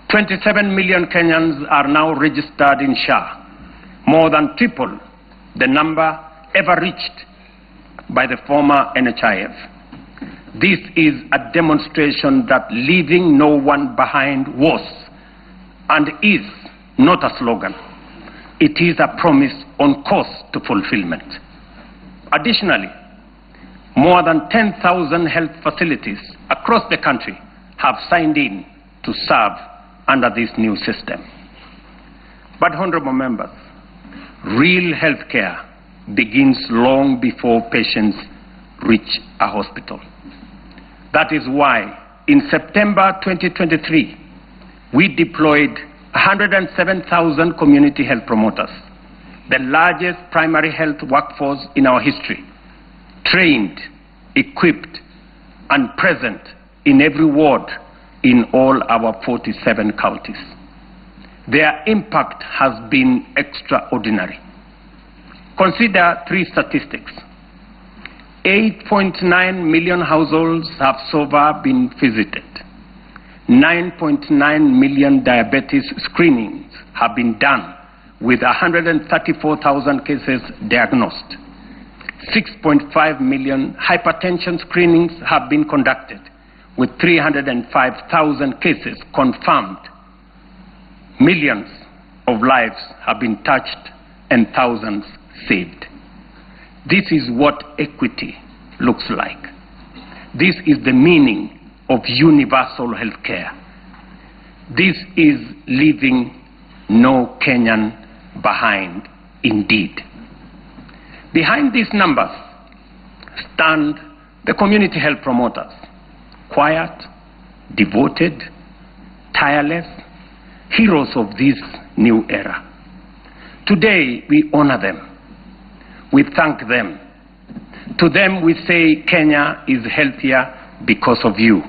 27 million Kenyans are now registered in SHA, more than triple the number ever reached by the former NHIF. This is a demonstration that leaving no one behind was and is not a slogan. It is a promise on course to fulfillment. Additionally, more than 10,000 health facilities across the country have signed in to serve under this new system. But honorable members, real health care begins long before patients reach a hospital. That is why in September 2023, we deployed 107,000 community health promoters, the largest primary health workforce in our history, trained, equipped, and present in every ward in all our 47 counties. Their impact has been extraordinary. Consider 3 statistics. 8.9 million households have so far been visited. 9.9 million diabetes screenings have been done with 134,000 cases diagnosed. 6.5 million hypertension screenings have been conducted with 305,000 cases confirmed. Millions of lives have been touched and thousands saved. This is what equity looks like. This is the meaning of universal health care. This is leaving no Kenyan behind indeed. Behind these numbers stand the community health promoters, quiet, devoted, tireless heroes of this new era. Today, we honor them. We thank them. To them, we say Kenya is healthier because of you.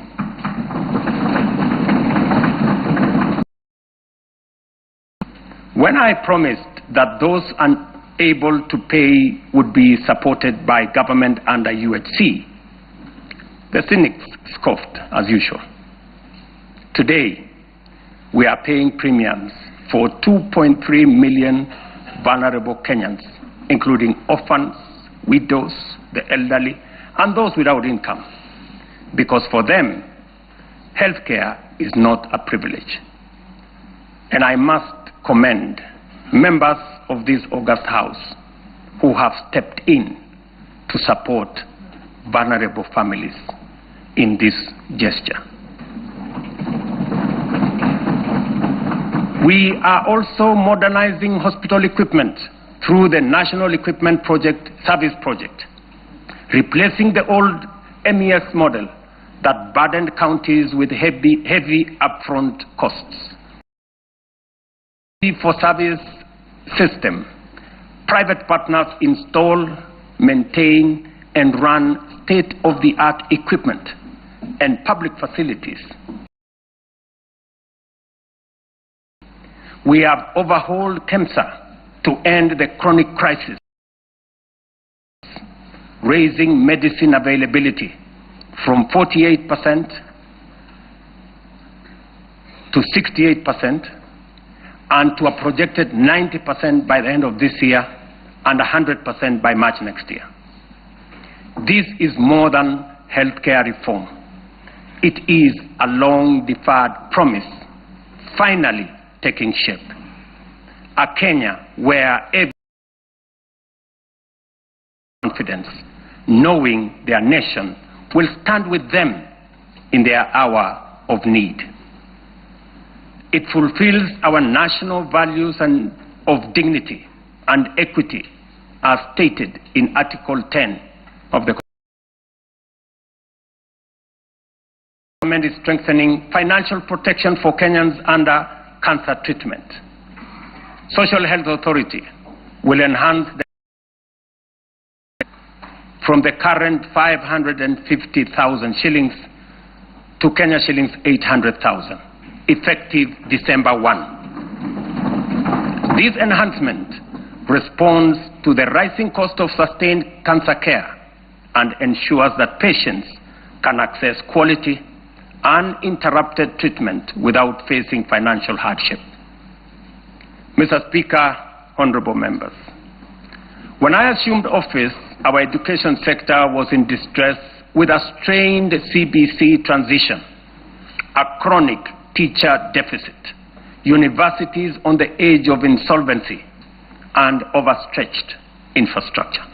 When I promised that those unable to pay would be supported by government under UHC, the cynics scoffed as usual. Today, we are paying premiums for 2.3 million vulnerable Kenyans, including orphans, widows, the elderly, and those without income, because for them, healthcare is not a privilege. And I must commend members of this august House who have stepped in to support vulnerable families in this gesture. We are also modernizing hospital equipment through the National Equipment Service Project, replacing the old MES model that burdened counties with heavy upfront costs. For service system, private partners install, maintain, and run state-of-the-art equipment and public facilities. We have overhauled KEMSA to end the chronic crisis, raising medicine availability from 48% to 68%, and to a projected 90% by the end of this year and 100% by March next year. This is more than healthcare reform. It is a long-deferred promise finally taking shape. A Kenya where every confidence, knowing their nation will stand with them in their hour of need. It fulfills our national values of dignity and equity as stated in Article 10 of the government is strengthening financial protection for Kenyans under cancer treatment. Social Health Authority will enhance from the current 550,000 shillings to Kenya shillings 800,000. Effective December 1. This enhancement responds to the rising cost of sustained cancer care and ensures that patients can access quality, uninterrupted treatment without facing financial hardship. Mr. Speaker, honorable members, when I assumed office, our education sector was in distress with a strained CBC transition, a chronic teacher deficit, universities on the edge of insolvency, and overstretched infrastructure.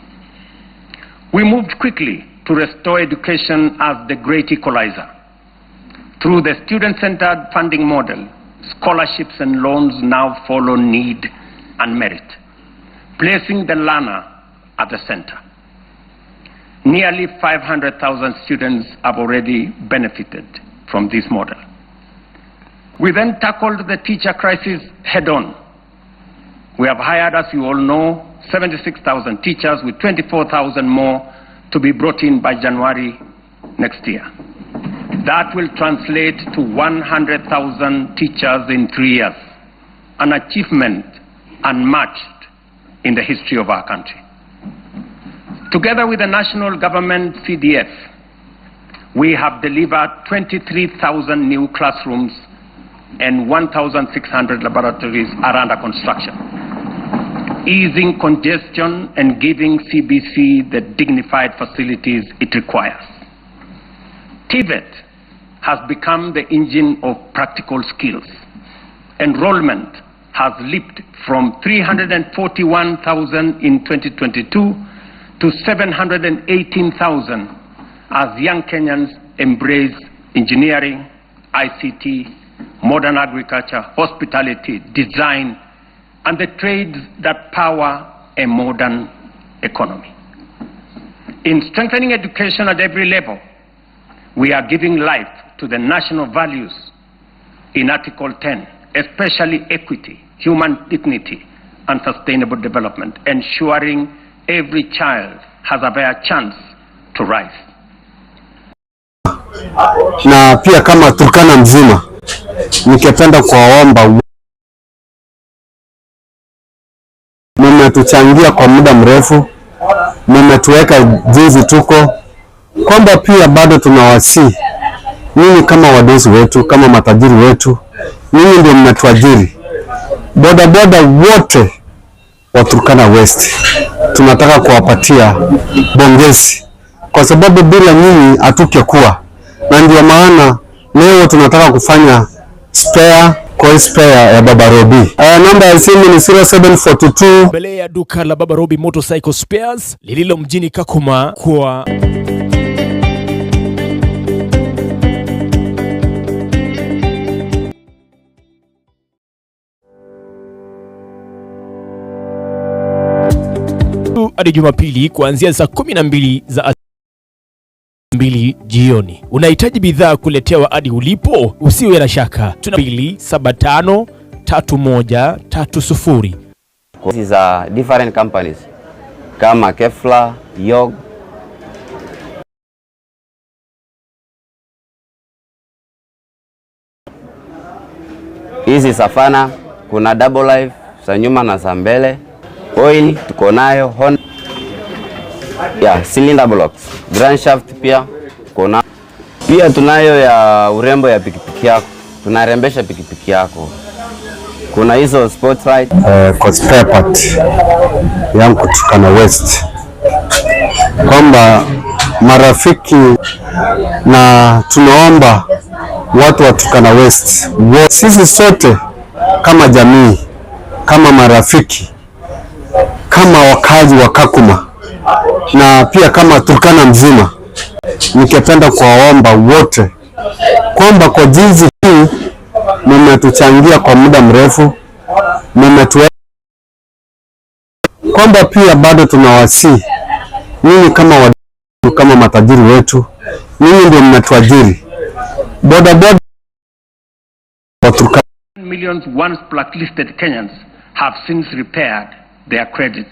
We moved quickly to restore education as the great equalizer. Through the student-centered funding model, scholarships and loans now follow need and merit, placing the learner at the center. Nearly 500,000 students have already benefited from this model. We then tackled the teacher crisis head-on. We have hired, as you all know, 76,000 teachers with 24,000 more to be brought in by January next year. That will translate to 100,000 teachers in 3 years, an achievement unmatched in the history of our country. Together with the national government CDF, we have delivered 23,000 new classrooms and 1,600 laboratories are under construction, easing congestion and giving CBC the dignified facilities it requires. TVET has become the engine of practical skills. Enrollment has leaped from 341,000 in 2022 to 718,000 as young Kenyans embrace engineering, ICT, modern agriculture, hospitality, design, and the trades that power a modern economy. In strengthening education at every level, we are giving life to the national values in Article 10, especially equity, human dignity, and sustainable development, ensuring every child has a fair chance to rise. Na pia kama Turkana mzima, nikipenda kuwaomba, mmetuchangia kwa muda mrefu, mmetuweka jinsi tuko, kwamba pia bado tunawasi nyinyi kama wadosi wetu, kama matajiri wetu, nyinyi ndio mnatuajiri. Bodaboda wote wa Turkana West tunataka kuwapatia bongezi, kwa sababu bila nyinyi hatungekuwa. Na ndio maana leo tunataka kufanya spare ya Baba Robi. Namba ya simu ni 0742. Mbele ya duka la Baba Robi Motorcycle Spares lililo mjini Kakuma kwa hadi Jumapili kuanzia saa 12 za 2 jioni. Unahitaji bidhaa kuletewa hadi ulipo? Usiwe na shaka. Tuna 2753130. These are different companies kama Kefla, Yog, hizi Safana, kuna Double Life za nyuma na za mbele. Oil tuko nayo, Honda cylinder blocks, grand shaft pia kuna. Pia tunayo ya urembo ya pikipiki yako, tunarembesha pikipiki yako. Kuna hizo Spotlight kwa spare part yangu Turkana West, kwamba marafiki, na tunaomba watu wa Turkana West, sisi sote kama jamii, kama marafiki, kama wakazi wa Kakuma, na pia kama Turkana mzima, nikipenda kuwaomba wote kwamba kwa jinsi hii mmetuchangia kwa muda mrefu, kwamba pia bado tunawasi nyinyi kama matajiri wetu, nyinyi ndio mnatuajiri. Bodaboda wa Turkana. Millions once blacklisted Kenyans have since repaired their credits.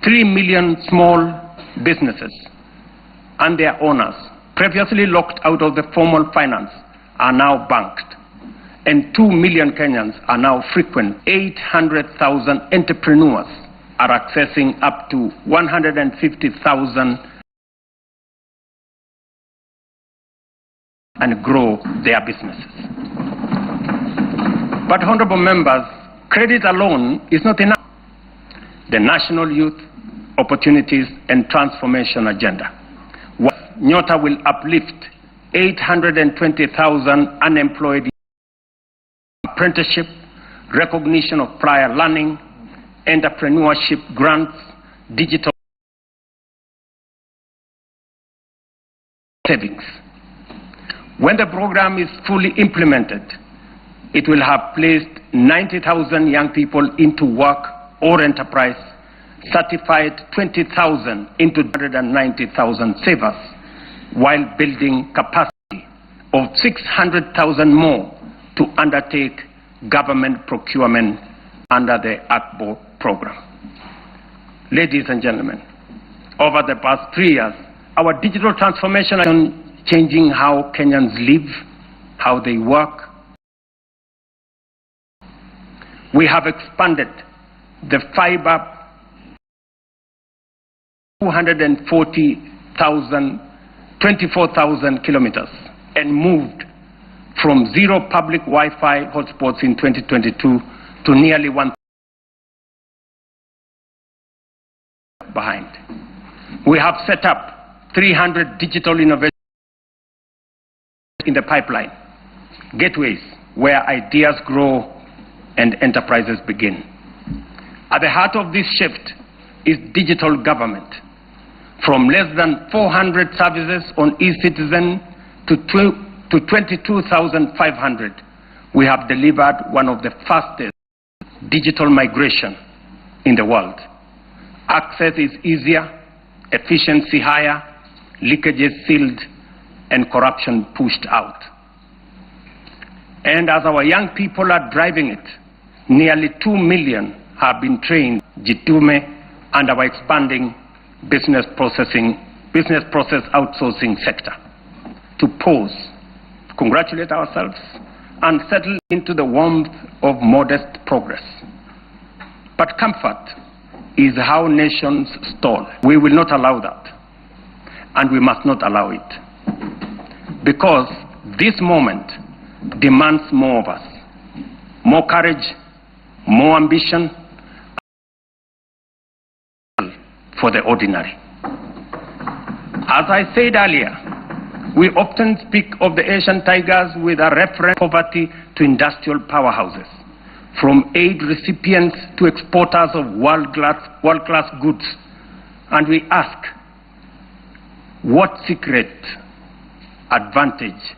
3 million small businesses and their owners, previously locked out of the formal finance, are now banked. And 2 million Kenyans are now frequent. 800,000 entrepreneurs are accessing up to 150,000 and grow their businesses. But honorable members, credit alone is not enough. The National Youth Opportunities and Transformation Agenda. Nyota will uplift 820,000 unemployed, apprenticeship, recognition of prior learning, entrepreneurship grants, digital savings. When the program is fully implemented, it will have placed 90,000 young people into work or enterprise, certified 20,000 into 190,000 savers, while building capacity of 600,000 more to undertake government procurement under the ACBO program. Ladies and gentlemen, over the past 3 years, our digital transformation is changing how Kenyans live, how they work. We have expanded the fiber 24,000 kilometers and moved from 0 public Wi-Fi hotspots in 2022 to nearly 1 behind. We have set up 300 digital innovations in the pipeline, gateways where ideas grow and enterprises begin. At the heart of this shift is digital government. From less than 400 services on eCitizen to 22,500, we have delivered one of the fastest digital migration in the world. Access is easier, efficiency higher, leakages sealed, and corruption pushed out. And as our young people are driving it, nearly 2 million have been trained Jitume and our expanding business process outsourcing sector. To pause, congratulate ourselves, and settle into the warmth of modest progress. But comfort is how nations stall. We will not allow that, and we must not allow it, because this moment demands more of us, more courage, more ambition for the ordinary. As I said earlier, we often speak of the Asian tigers with a reference to poverty to industrial powerhouses, from aid recipients to exporters of world-class goods. And we ask, what secret advantage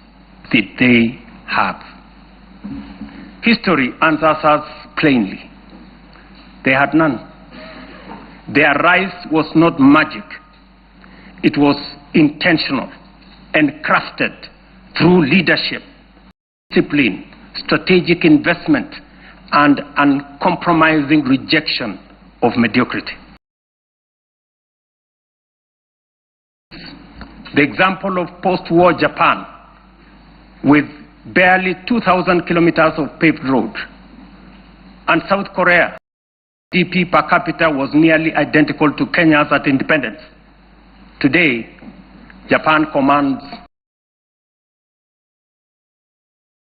did they have? History answers us plainly. They had none. Their rise was not magic. It was intentional and crafted through leadership, discipline, strategic investment, and uncompromising rejection of mediocrity. The example of post-war Japan, with barely 2,000 kilometers of paved road, and South Korea, GDP per capita was nearly identical to Kenya's at independence. Today, Japan commands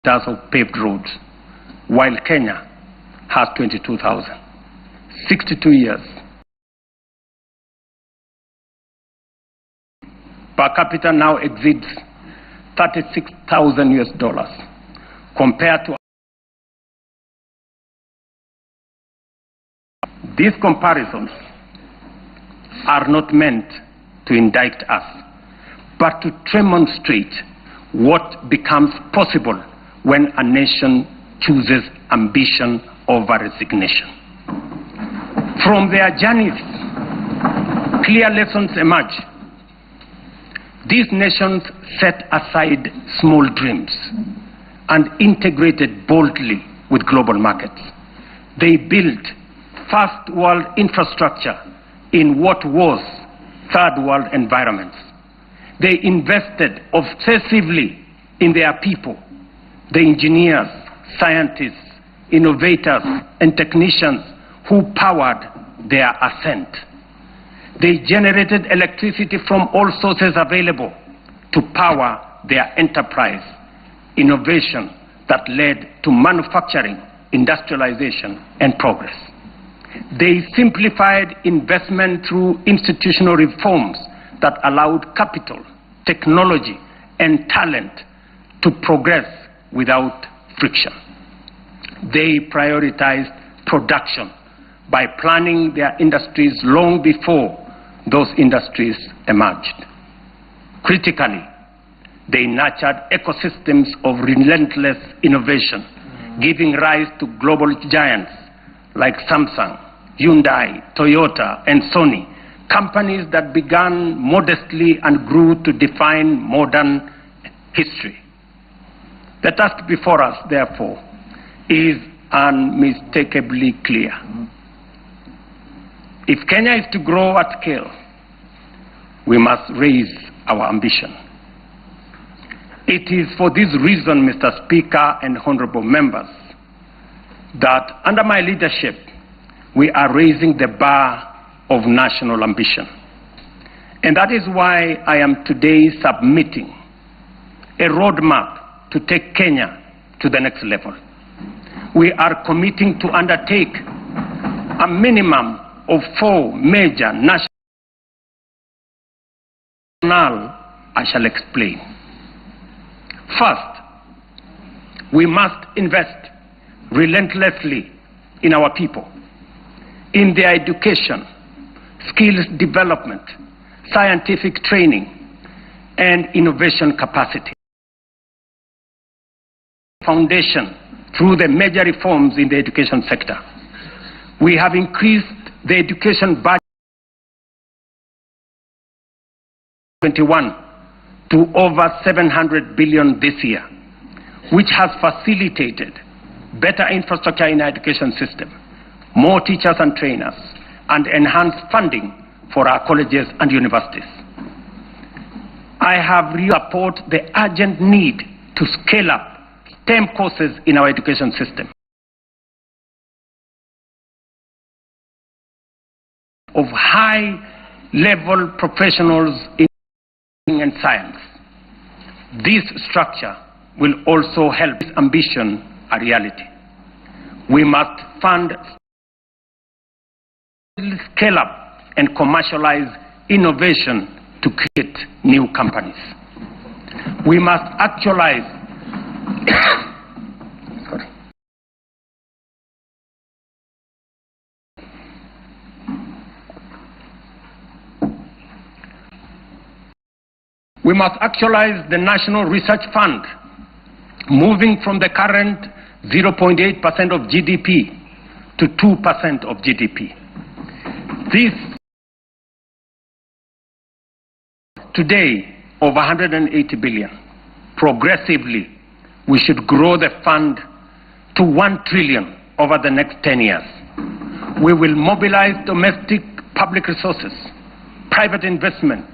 of paved roads, while Kenya has 22,000. 62 years. Per capita now exceeds $36,000 compared to. These comparisons are not meant to indict us, but to demonstrate what becomes possible when a nation chooses ambition over resignation. From their journeys, clear lessons emerge. These nations set aside small dreams and integrated boldly with global markets. They built first world infrastructure in what was third world environments. They invested obsessively in their people, the engineers, scientists, innovators, and technicians who powered their ascent. They generated electricity from all sources available to power their enterprise, innovation that led to manufacturing, industrialization, and progress. They simplified investment through institutional reforms that allowed capital, technology, and talent to progress without friction. They prioritized production by planning their industries long before those industries emerged. Critically, they nurtured ecosystems of relentless innovation, giving rise to global giants like Samsung, Hyundai, Toyota, and Sony, companies that began modestly and grew to define modern history. The task before us, therefore, is unmistakably clear. If Kenya is to grow at scale, we must raise our ambition. It is for this reason, Mr. Speaker and honorable members, that under my leadership, we are raising the bar of national ambition. And that is why I am today submitting a roadmap to take Kenya to the next level. We are committing to undertake a minimum of 4 major national. I shall explain. First, we must invest relentlessly in our people, in their education, skills development, scientific training, and innovation capacity. Foundation through the major reforms in the education sector. We have increased the education budget 21 to over 700 billion this year. which has facilitated better infrastructure in our education system, more teachers and trainers, and enhanced funding for our colleges and universities. I have support the urgent need to scale up STEM courses in our education system. Of high-level professionals in science. This structure will also help this ambition a reality. We must fund, scale up, and commercialize innovation to create new companies. We must actualize We must actualize the National Research Fund, moving from the current 0.8% of GDP to 2% of GDP. This today over 180 billion. Progressively, we should grow the fund to 1 trillion over the next 10 years. We will mobilize domestic public resources, private investment,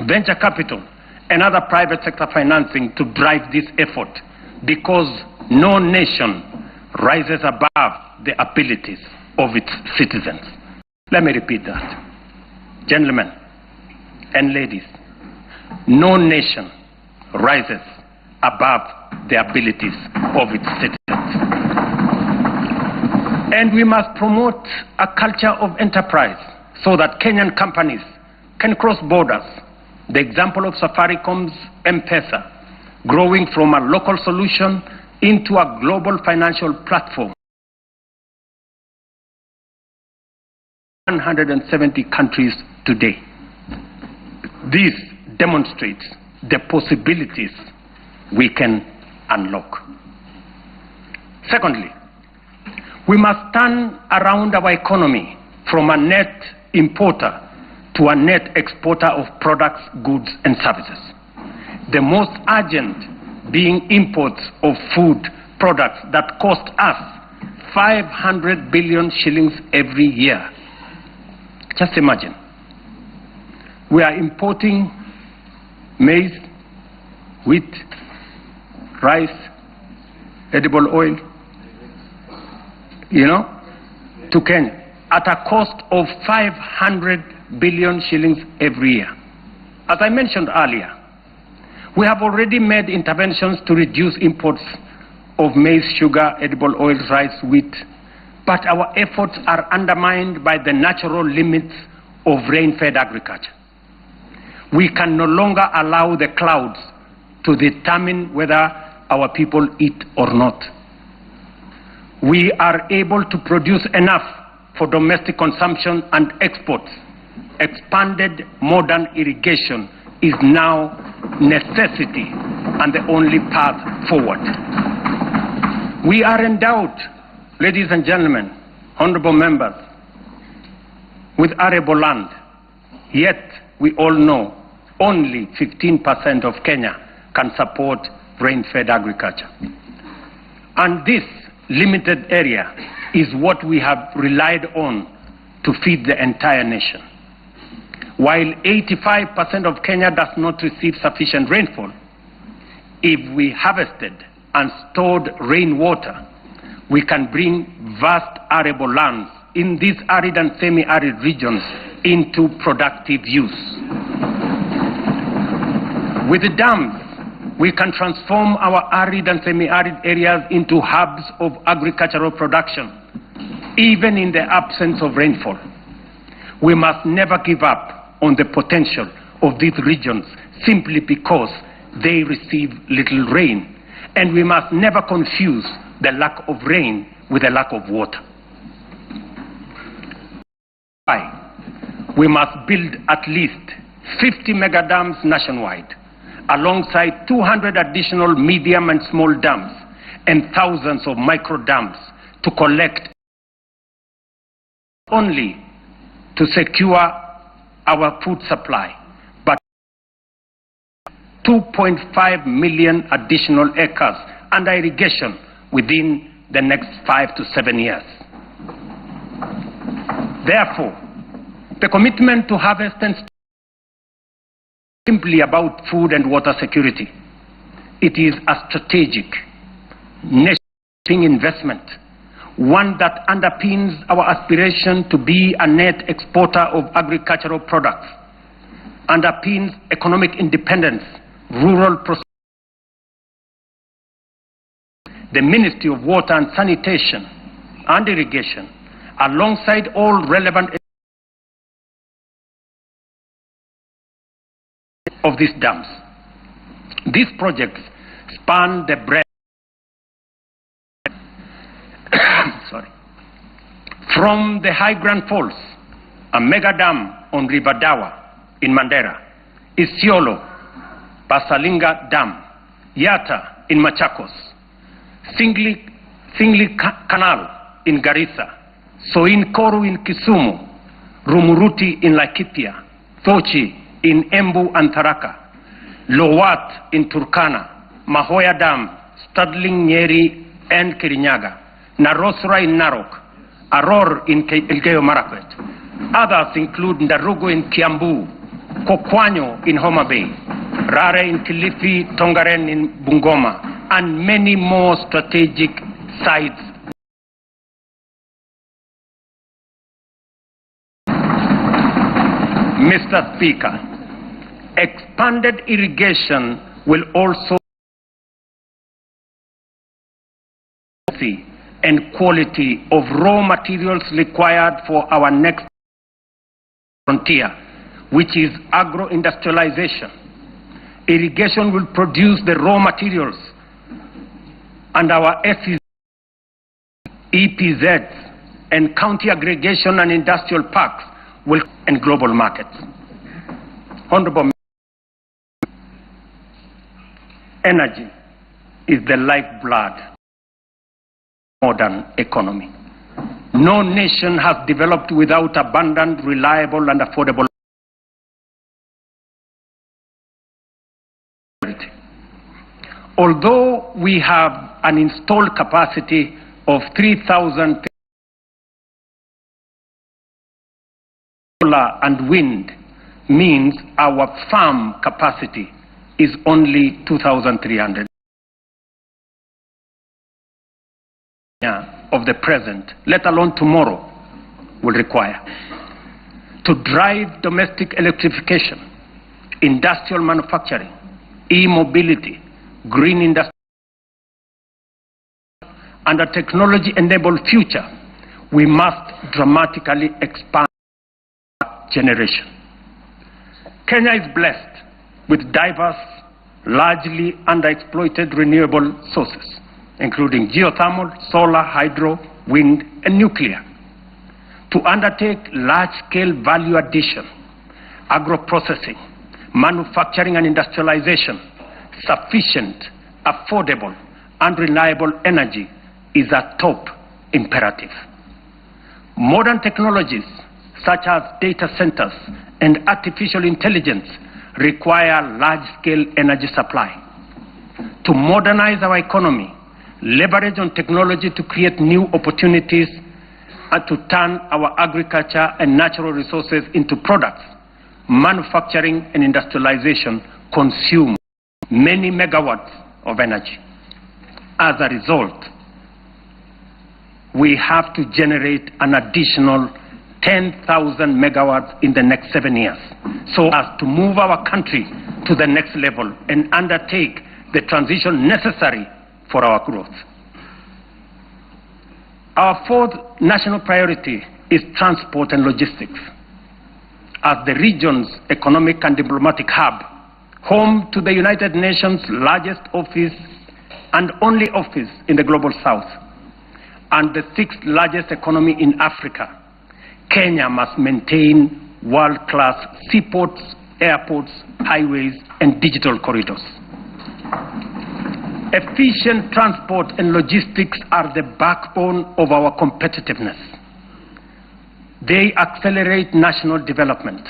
venture capital, and other private sector financing to drive this effort, because no nation rises above the abilities of its citizens. Let me repeat that. Gentlemen and ladies, no nation rises above the abilities of its citizens. And we must promote a culture of enterprise so that Kenyan companies can cross borders. The example of Safaricom's M-Pesa, growing from a local solution into a global financial platform. 170 countries today. This demonstrates the possibilities we can unlock. Secondly, we must turn around our economy from a net importer to a net exporter of products, goods, and services. The most urgent being imports of food products that cost us 500 billion shillings every year. Just imagine. We are importing maize, wheat, rice, edible oil, to Kenya at a cost of 500 billion shillings every year. As I mentioned earlier, we have already made interventions to reduce imports of maize, sugar, edible oils, rice, wheat, but our efforts are undermined by the natural limits of rain-fed agriculture. We can no longer allow the clouds to determine whether our people eat or not. We are able to produce enough for domestic consumption and exports. Expanded modern irrigation is now necessity and the only path forward. We are endowed, ladies and gentlemen, honorable members, with arable land, yet we all know only 15% of Kenya can support rain-fed agriculture. And this limited area is what we have relied on to feed the entire nation. While 85% of Kenya does not receive sufficient rainfall, if we harvested and stored rainwater, we can bring vast arable lands in these arid and semi-arid regions into productive use. With the dams, we can transform our arid and semi-arid areas into hubs of agricultural production, even in the absence of rainfall. We must never give up on the potential of these regions simply because they receive little rain, and we must never confuse the lack of rain with the lack of water. We must build at least 50 mega dams nationwide, alongside 200 additional medium and small dams and thousands of micro dams to collect only to secure our food supply, but 2.5 million additional acres under irrigation within the next 5 to 7 years. Therefore, the commitment to harvest and simply about food and water security. It is a strategic, nation investment, one that underpins our aspiration to be a net exporter of agricultural products, underpins economic independence, rural prosperity. The Ministry of Water and Sanitation and Irrigation, alongside all relevant of these dams. These projects span the breadth from the High Grand Falls, a mega dam on River Dawa in Mandera, Isiolo, Basalinga Dam, Yata in Machakos, Singli Canal in Garissa, Soin Koru in Kisumu, Rumuruti in Laikipia, Thochi in Embu and Tharaka, Lowat in Turkana, Mahoya Dam, Studling, Nyeri and Kirinyaga, Narosra in Narok, Aror in Elgeyo Marakwet. Others include Ndarugu in Kiambu, Kokwanyo in Homa Bay, Rare in Kilifi, Tongaren in Bungoma, and many more strategic sites. Mr. Speaker, expanded irrigation will also and quality of raw materials required for our next frontier, which is agro-industrialization. Irrigation will produce the raw materials, and our SEZ, EPZs, and county aggregation and industrial parks will and global markets. Honorable energy is the lifeblood of modern economy. No nation has developed without abundant, reliable, and affordable. Although we have an installed capacity of 3,000 solar and wind, means our farm capacity is only 2,300 of the present, let alone tomorrow, will require. To drive domestic electrification, industrial manufacturing, e-mobility, green industry, and a technology-enabled future, we must dramatically expand our generation. Kenya is blessed with diverse, largely underexploited renewable sources, including geothermal, solar, hydro, wind, and nuclear. To undertake large-scale value addition, agro-processing, manufacturing and industrialization, sufficient, affordable, and reliable energy is a top imperative. Modern technologies such as data centers and artificial intelligence require large-scale energy supply. To modernize our economy, leverage on technology to create new opportunities, and to turn our agriculture and natural resources into products, manufacturing and industrialization consume many megawatts of energy. As a result, we have to generate an additional 10,000 megawatts in the next 7 years, so as to move our country to the next level and undertake the transition necessary for our growth. Our fourth national priority is transport and logistics. As the region's economic and diplomatic hub, home to the United Nations' largest office and only office in the global south, and the sixth largest economy in Africa, Kenya must maintain world-class seaports, airports, highways, and digital corridors. Efficient transport and logistics are the backbone of our competitiveness. They accelerate national development,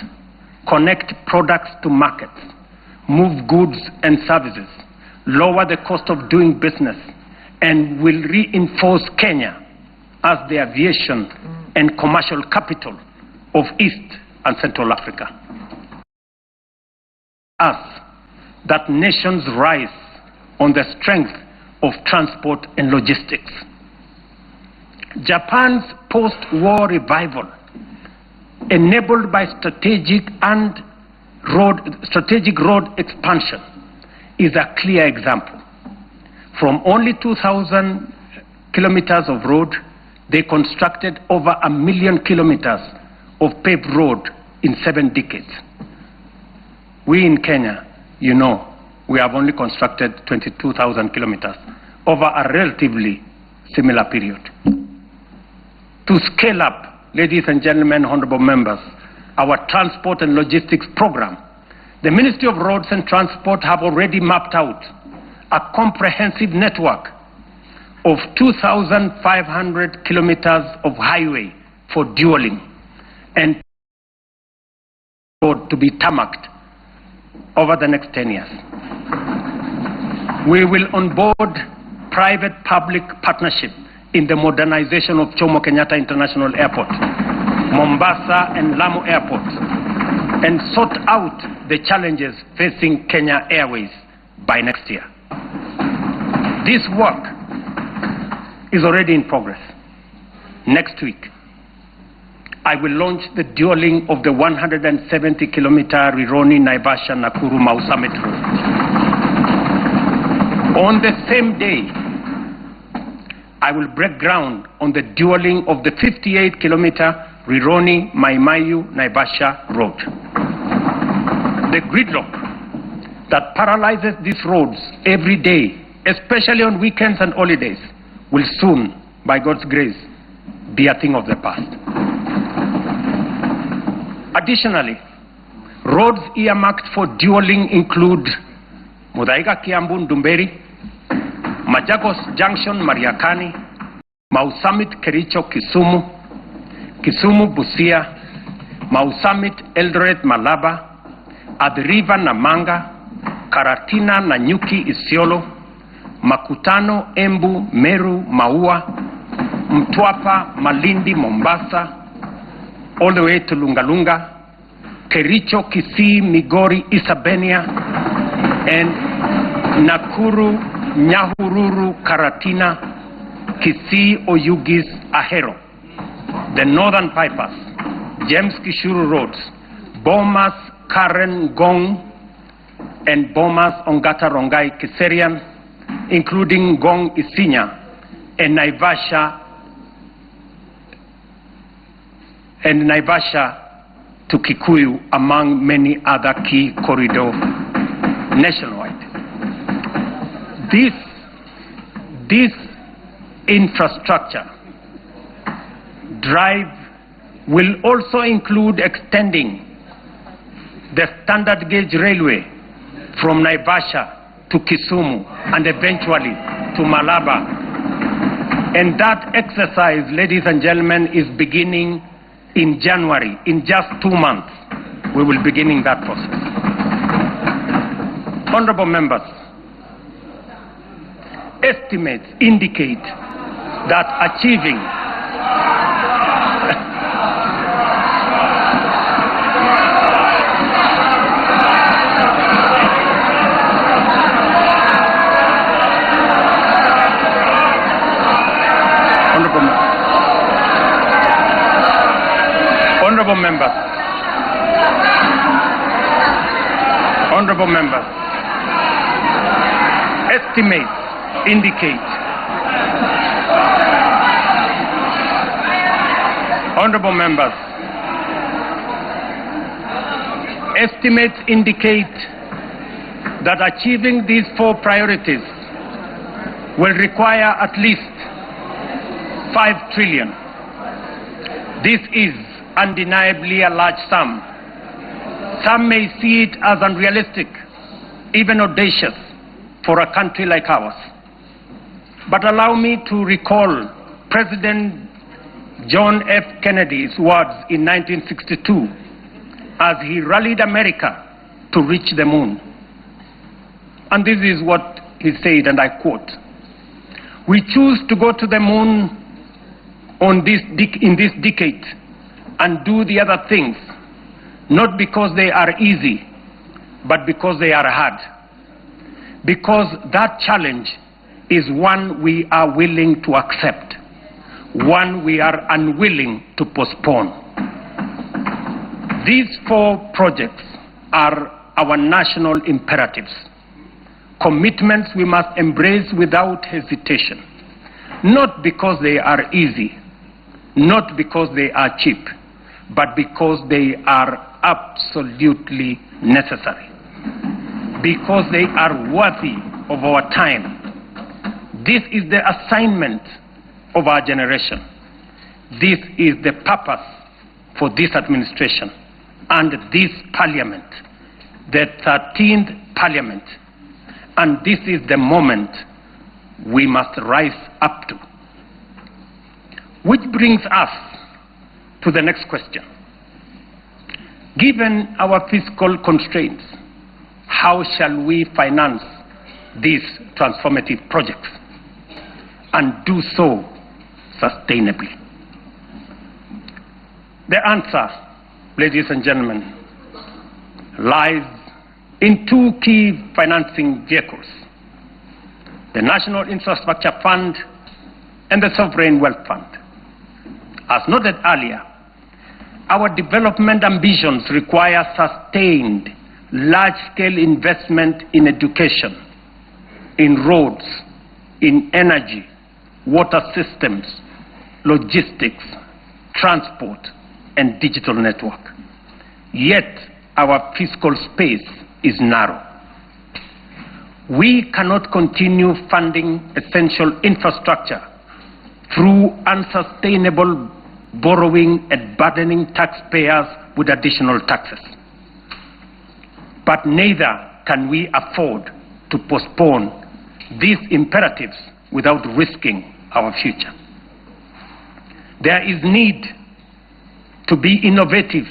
connect products to markets, move goods and services, lower the cost of doing business, and will reinforce Kenya as the aviation and commercial capital of East and Central Africa. Us, that nations rise on the strength of transport and logistics. Japan's post-war revival, enabled by strategic road expansion, is a clear example. From only 2,000 kilometers of road, they constructed over 1 million kilometers of paved road in 7 decades. We in Kenya, you know, we have only constructed 22,000 kilometers over a relatively similar period. To scale up, ladies and gentlemen, honorable members, our transport and logistics program, the Ministry of Roads and Transport have already mapped out a comprehensive network of 2,500 kilometers of highway for dualing and to be tarmacked over the next 10 years. We will onboard private-public partnership in the modernization of Jomo Kenyatta International Airport, Mombasa and Lamu airports, and sort out the challenges facing Kenya Airways by next year. This work is already in progress. Next week, I will launch the dualing of the 170-kilometer Rironi-Naivasha-Nakuru-Mau Summit Road. On the same day, I will break ground on the dualing of the 58-kilometer Rironi-Maimayu-Naivasha road. The gridlock that paralyzes these roads every day, especially on weekends and holidays, will soon, by God's grace, be a thing of the past. Additionally, roads earmarked for dualing include Muthaiga Kiambu Ndumberi, Machakos Junction Mariakani, Mau Summit Kericho Kisumu, Kisumu Busia, Mau Summit Eldoret Malaba, Athi River Namanga, Karatina Nanyuki Isiolo, Makutano Embu Meru Maua, Mtwapa Malindi Mombasa, all the way to Lungalunga, Kericho Kisii Migori Isabenia, and Nakuru Nyahururu Karatina Kisii Oyugis Ahero. The northern bypass, James Kishuru roads, Bomas Karen Gong, and Bomas Ongata Rongai Kiserian, including Gong Isinya and Naivasha to Kikuyu, among many other key corridors nationwide. This infrastructure drive will also include extending the standard gauge railway from Naivasha to Kisumu and eventually to Malaba. And that exercise, ladies and gentlemen, is beginning in January. In just 2 months, we will be beginning that process. Honorable members, estimates indicate that achieving Honorable members, estimates indicate that achieving these 4 priorities will require at least 5 trillion. This is undeniably a large sum. Some may see it as unrealistic, even audacious, for a country like ours. But allow me to recall President John F. Kennedy's words in 1962 as he rallied America to reach the moon. And this is what he said, and I quote, "We choose to go to the moon in this decade and do the other things, not because they are easy, but because they are hard. Because that challenge is one we are willing to accept, one we are unwilling to postpone." These 4 projects are our national imperatives, commitments we must embrace without hesitation, not because they are easy, not because they are cheap, but because they are absolutely necessary, because they are worthy of our time. This is the assignment of our generation. This is the purpose for this administration and this parliament, the 13th parliament, and this is the moment we must rise up to. Which brings us to the next question. Given our fiscal constraints, how shall we finance these transformative projects and do so sustainably? The answer, ladies and gentlemen, lies in 2 key financing vehicles: the National Infrastructure Fund and the Sovereign Wealth Fund. As noted earlier, our development ambitions require sustained, large-scale investment in education, in roads, in energy, water systems, logistics, transport, and digital network. Yet, our fiscal space is narrow. We cannot continue funding essential infrastructure through unsustainable borrowing and burdening taxpayers with additional taxes. But neither can we afford to postpone these imperatives without risking our future. There is need to be innovative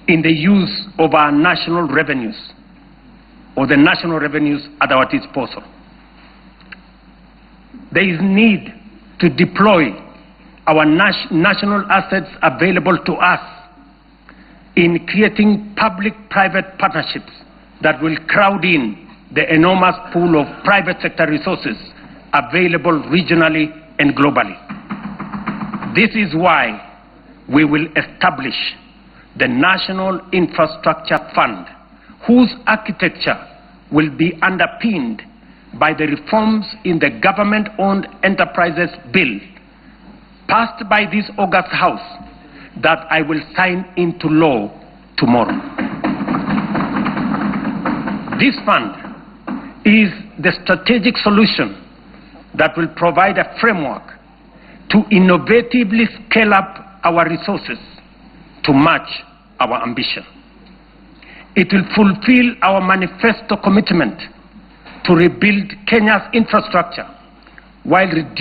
in the use of our national revenues, or the national revenues at our disposal. There is need to deploy our national assets available to us in creating public-private partnerships that will crowd in the enormous pool of private sector resources available regionally and globally. This is why we will establish the National Infrastructure Fund, whose architecture will be underpinned by the reforms in the Government-Owned Enterprises Bill, passed by this August House, that I will sign into law tomorrow. This fund is the strategic solution that will provide a framework to innovatively scale up our resources to match our ambition. It will fulfill our manifesto commitment to rebuild Kenya's infrastructure while reducing